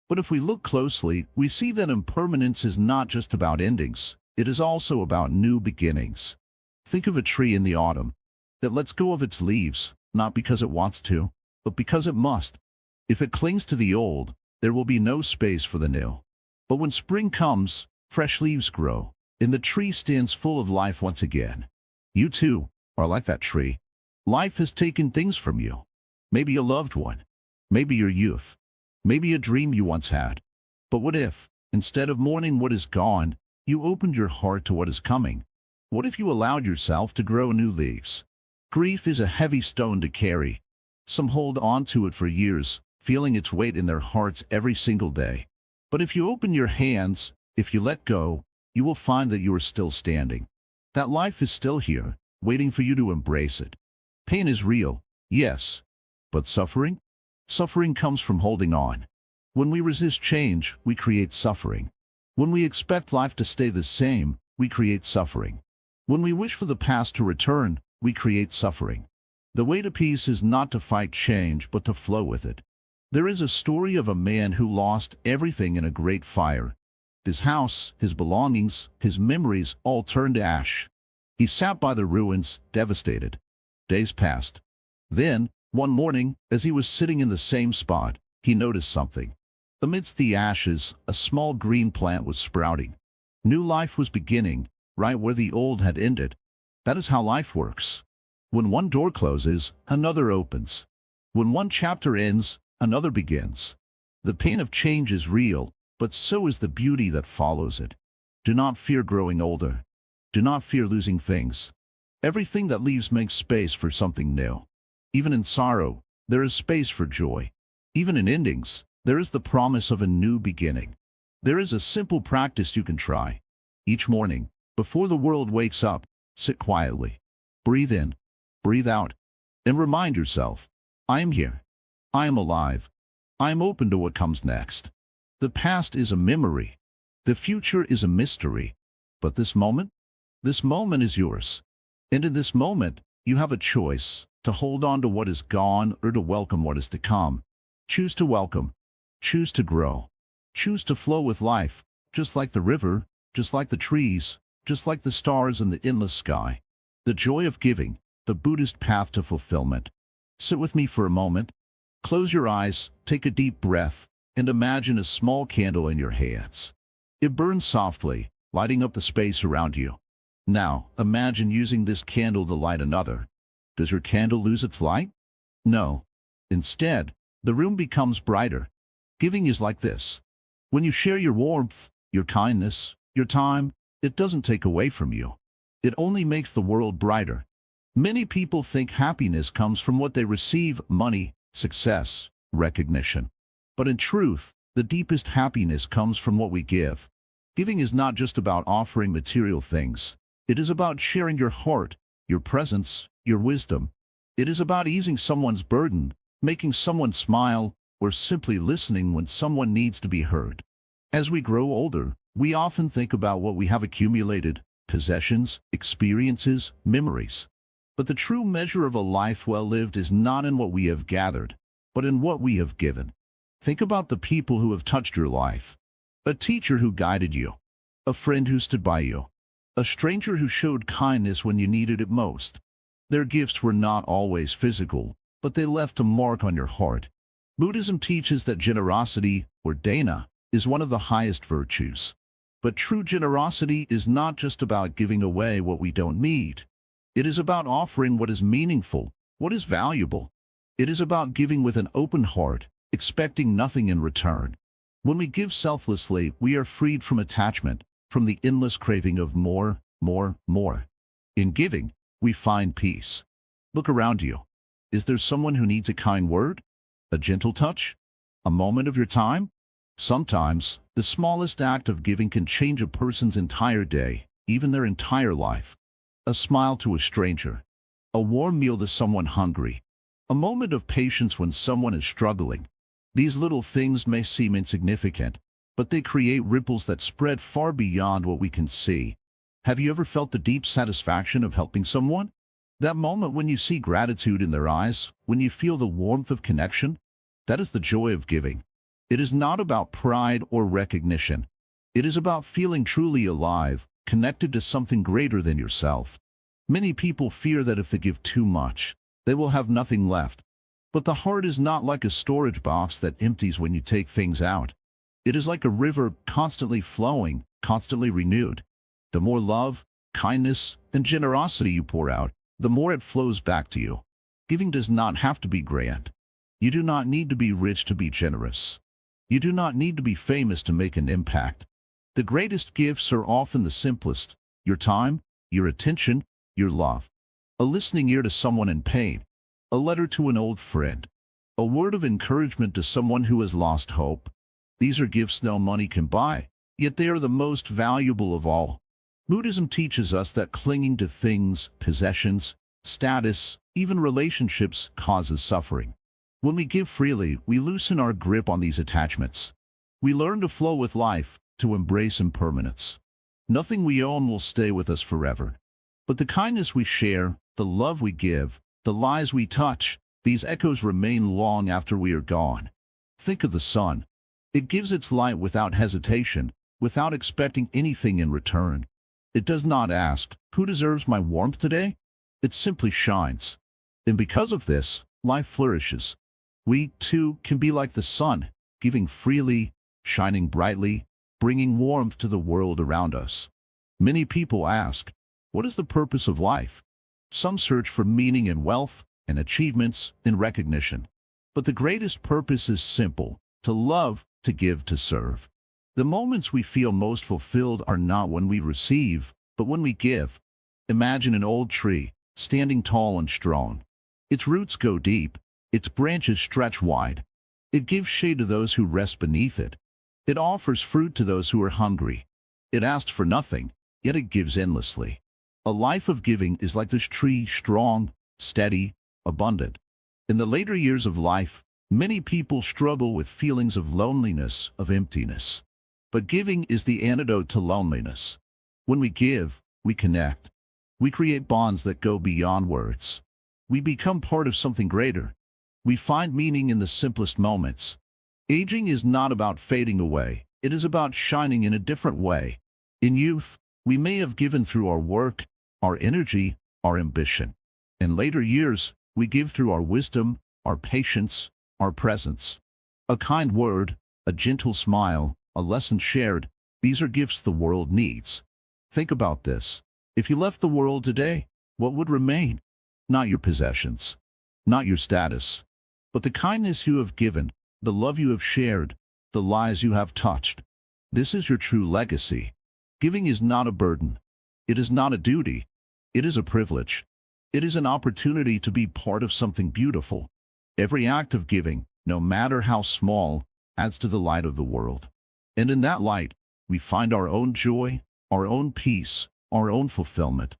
But if we look closely, we see that impermanence is not just about endings. It is also about new beginnings. Think of a tree in the autumn that lets go of its leaves, not because it wants to, but because it must. If it clings to the old, there will be no space for the new. But when spring comes, fresh leaves grow, and the tree stands full of life once again. You too are like that tree. Life has taken things from you. Maybe a loved one. Maybe your youth. Maybe a dream you once had. But what if, instead of mourning what is gone, you opened your heart to what is coming? What if you allowed yourself to grow new leaves? Grief is a heavy stone to carry. Some hold on to it for years, feeling its weight in their hearts every single day. But if you open your hands, if you let go, you will find that you are still standing. That life is still here, waiting for you to embrace it. Pain is real, yes. But suffering? Suffering comes from holding on. When we resist change, we create suffering. When we expect life to stay the same, we create suffering. When we wish for the past to return, we create suffering. The way to peace is not to fight change, but to flow with it. There is a story of a man who lost everything in a great fire. His house, his belongings, his memories all turned to ash. He sat by the ruins, devastated. Days passed. Then, one morning, as he was sitting in the same spot, he noticed something. Amidst the ashes, a small green plant was sprouting. New life was beginning, right where the old had ended. That is how life works. When one door closes, another opens. When one chapter ends, another begins. The pain of change is real, but so is the beauty that follows it. Do not fear growing older. Do not fear losing things. Everything that leaves makes space for something new. Even in sorrow, there is space for joy. Even in endings, there is the promise of a new beginning. There is a simple practice you can try. Each morning, before the world wakes up, sit quietly. Breathe in, breathe out, and remind yourself, I am here. I am alive. I am open to what comes next. The past is a memory. The future is a mystery. But this moment is yours. And in this moment, you have a choice to hold on to what is gone or to welcome what is to come. Choose to welcome. Choose to grow. Choose to flow with life, just like the river, just like the trees, just like the stars in the endless sky. The joy of giving, the Buddhist path to fulfillment. Sit with me for a moment. Close your eyes, take a deep breath, and imagine a small candle in your hands. It burns softly, lighting up the space around you. Now, imagine using this candle to light another. Does your candle lose its light? No. Instead, the room becomes brighter. Giving is like this. When you share your warmth, your kindness, your time, it doesn't take away from you. It only makes the world brighter. Many people think happiness comes from what they receive: money, success, recognition. But in truth, the deepest happiness comes from what we give. Giving is not just about offering material things. It is about sharing your heart, your presence, your wisdom. It is about easing someone's burden, making someone smile, or simply listening when someone needs to be heard. As we grow older, we often think about what we have accumulated: possessions, experiences, memories. But the true measure of a life well lived is not in what we have gathered, but in what we have given. Think about the people who have touched your life. A teacher who guided you. A friend who stood by you. A stranger who showed kindness when you needed it most. Their gifts were not always physical, but they left a mark on your heart. Buddhism teaches that generosity, or dana, is one of the highest virtues. But true generosity is not just about giving away what we don't need. It is about offering what is meaningful, what is valuable. It is about giving with an open heart, expecting nothing in return. When we give selflessly, we are freed from attachment, from the endless craving of more, more, more. In giving, we find peace. Look around you. Is there someone who needs a kind word? A gentle touch? A moment of your time? Sometimes, the smallest act of giving can change a person's entire day, even their entire life. A smile to a stranger. A warm meal to someone hungry. A moment of patience when someone is struggling. These little things may seem insignificant, but they create ripples that spread far beyond what we can see. Have you ever felt the deep satisfaction of helping someone? That moment when you see gratitude in their eyes, when you feel the warmth of connection? That is the joy of giving. It is not about pride or recognition. It is about feeling truly alive, connected to something greater than yourself. Many people fear that if they give too much, they will have nothing left. But the heart is not like a storage box that empties when you take things out. It is like a river constantly flowing, constantly renewed. The more love, kindness, and generosity you pour out, the more it flows back to you. Giving does not have to be grand. You do not need to be rich to be generous. You do not need to be famous to make an impact. The greatest gifts are often the simplest: your time, your attention, your love. A listening ear to someone in pain. A letter to an old friend. A word of encouragement to someone who has lost hope. These are gifts no money can buy, yet they are the most valuable of all. Buddhism teaches us that clinging to things, possessions, status, even relationships causes suffering. When we give freely, we loosen our grip on these attachments. We learn to flow with life, to embrace impermanence. Nothing we own will stay with us forever. But the kindness we share, the love we give, the lives we touch, these echoes remain long after we are gone. Think of the sun. It gives its light without hesitation, without expecting anything in return. It does not ask, "Who deserves my warmth today?" It simply shines. And because of this, life flourishes. We, too, can be like the sun, giving freely, shining brightly, bringing warmth to the world around us. Many people ask, what is the purpose of life? Some search for meaning in wealth, in achievements, in recognition. But the greatest purpose is simple: to love, to give, to serve. The moments we feel most fulfilled are not when we receive, but when we give. Imagine an old tree, standing tall and strong. Its roots go deep. Its branches stretch wide. It gives shade to those who rest beneath it. It offers fruit to those who are hungry. It asks for nothing, yet it gives endlessly. A life of giving is like this tree, strong, steady, abundant. In the later years of life, many people struggle with feelings of loneliness, of emptiness. But giving is the antidote to loneliness. When we give, we connect. We create bonds that go beyond words. We become part of something greater. We find meaning in the simplest moments. Aging is not about fading away. It is about shining in a different way. In youth, we may have given through our work, our energy, our ambition. In later years, we give through our wisdom, our patience, our presence. A kind word, a gentle smile, a lesson shared, these are gifts the world needs. Think about this. If you left the world today, what would remain? Not your possessions, not your status, but the kindness you have given, the love you have shared, the lives you have touched. This is your true legacy. Giving is not a burden. It is not a duty. It is a privilege. It is an opportunity to be part of something beautiful. Every act of giving, no matter how small, adds to the light of the world. And in that light, we find our own joy, our own peace, our own fulfillment.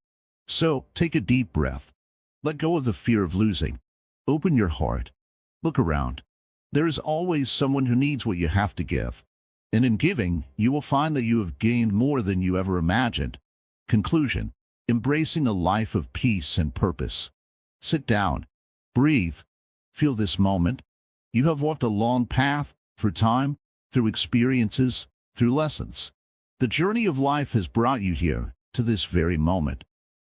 So, take a deep breath. Let go of the fear of losing. Open your heart. Look around. There is always someone who needs what you have to give. And in giving, you will find that you have gained more than you ever imagined. Conclusion: embracing a life of peace and purpose. Sit down. Breathe. Feel this moment. You have walked a long path, through time, through experiences, through lessons. The journey of life has brought you here, to this very moment.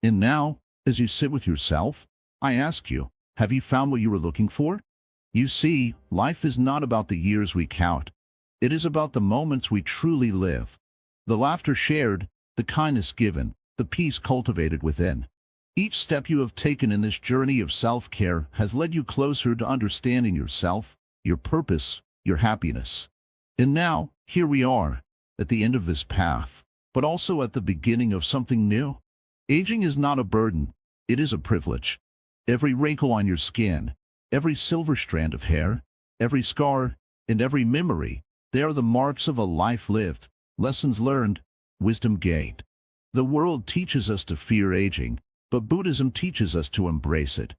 And now, as you sit with yourself, I ask you, have you found what you were looking for? You see, life is not about the years we count. It is about the moments we truly live. The laughter shared, the kindness given, the peace cultivated within. Each step you have taken in this journey of self-care has led you closer to understanding yourself, your purpose, your happiness. And now, here we are, at the end of this path, but also at the beginning of something new. Aging is not a burden, it is a privilege. Every wrinkle on your skin, every silver strand of hair, every scar, and every memory, they are the marks of a life lived, lessons learned, wisdom gained. The world teaches us to fear aging, but Buddhism teaches us to embrace it.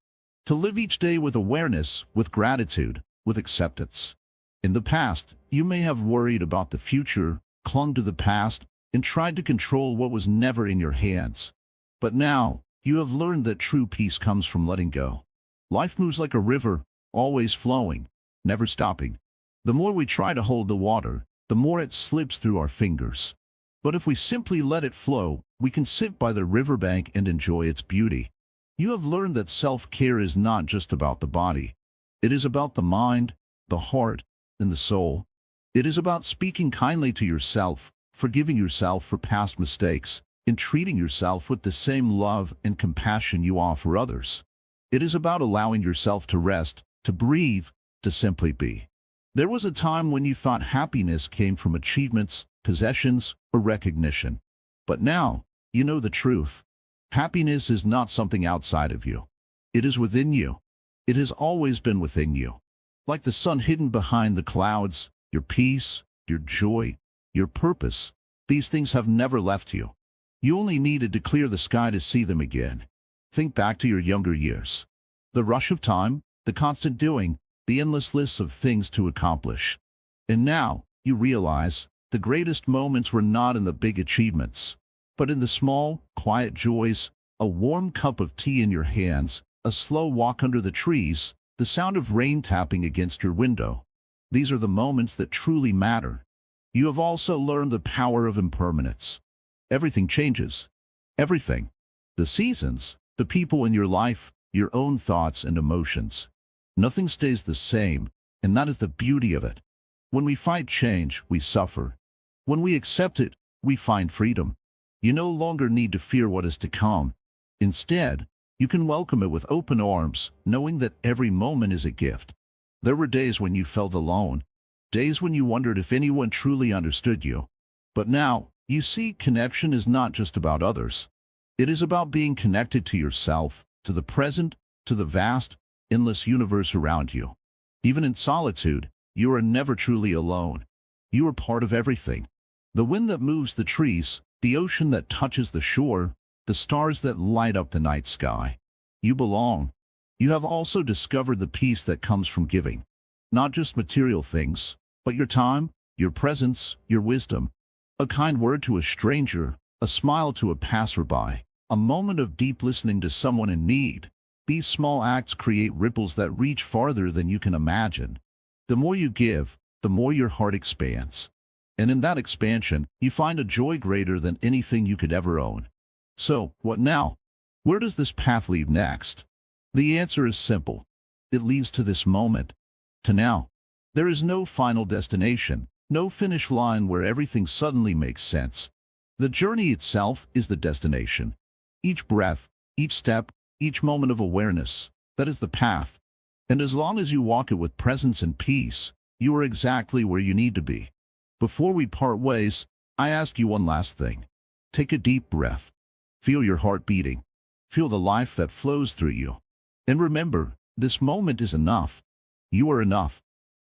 To live each day with awareness, with gratitude, with acceptance. In the past, you may have worried about the future, clung to the past, and tried to control what was never in your hands. But now, you have learned that true peace comes from letting go. Life moves like a river, always flowing, never stopping. The more we try to hold the water, the more it slips through our fingers. But if we simply let it flow, we can sit by the riverbank and enjoy its beauty. You have learned that self-care is not just about the body. It is about the mind, the heart, and the soul. It is about speaking kindly to yourself, forgiving yourself for past mistakes, and treating yourself with the same love and compassion you offer others. It is about allowing yourself to rest, to breathe, to simply be. There was a time when you thought happiness came from achievements, possessions, or recognition. But now, you know the truth. Happiness is not something outside of you. It is within you. It has always been within you. Like the sun hidden behind the clouds, your peace, your joy, your purpose, these things have never left you. You only needed to clear the sky to see them again. Think back to your younger years. The rush of time, the constant doing, the endless lists of things to accomplish. And now, you realize, the greatest moments were not in the big achievements, but in the small, quiet joys, a warm cup of tea in your hands, a slow walk under the trees, the sound of rain tapping against your window. These are the moments that truly matter. You have also learned the power of impermanence. Everything changes. Everything. The seasons, the people in your life, your own thoughts and emotions. Nothing stays the same, and that is the beauty of it. When we fight change, we suffer. When we accept it, we find freedom. You no longer need to fear what is to come. Instead, you can welcome it with open arms, knowing that every moment is a gift. There were days when you felt alone, days when you wondered if anyone truly understood you. But now, you see, connection is not just about others. It is about being connected to yourself, to the present, to the vast, endless universe around you. Even in solitude, you are never truly alone. You are part of everything. The wind that moves the trees, the ocean that touches the shore, the stars that light up the night sky. You belong. You have also discovered the peace that comes from giving. Not just material things, but your time, your presence, your wisdom. A kind word to a stranger, a smile to a passerby, a moment of deep listening to someone in need. These small acts create ripples that reach farther than you can imagine. The more you give, the more your heart expands. And in that expansion, you find a joy greater than anything you could ever own. So, what now? Where does this path lead next? The answer is simple. It leads to this moment. To now. There is no final destination, no finish line where everything suddenly makes sense. The journey itself is the destination. Each breath, each step, each moment of awareness, that is the path. And as long as you walk it with presence and peace, you are exactly where you need to be. Before we part ways, I ask you one last thing. Take a deep breath. Feel your heart beating. Feel the life that flows through you. And remember, this moment is enough. You are enough.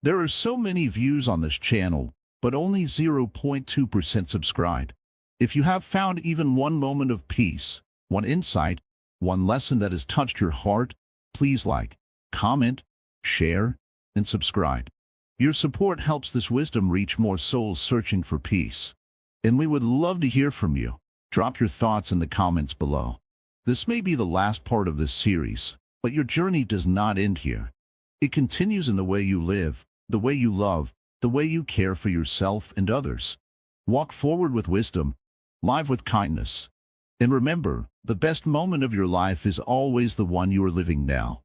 There are so many views on this channel, but only 0.2% subscribed. If you have found even one moment of peace, one insight, one lesson that has touched your heart, please like, comment, share, and subscribe. Your support helps this wisdom reach more souls searching for peace. And we would love to hear from you. Drop your thoughts in the comments below. This may be the last part of this series, but your journey does not end here. It continues in the way you live, the way you love, the way you care for yourself and others. Walk forward with wisdom, live with kindness. And remember, the best moment of your life is always the one you are living now.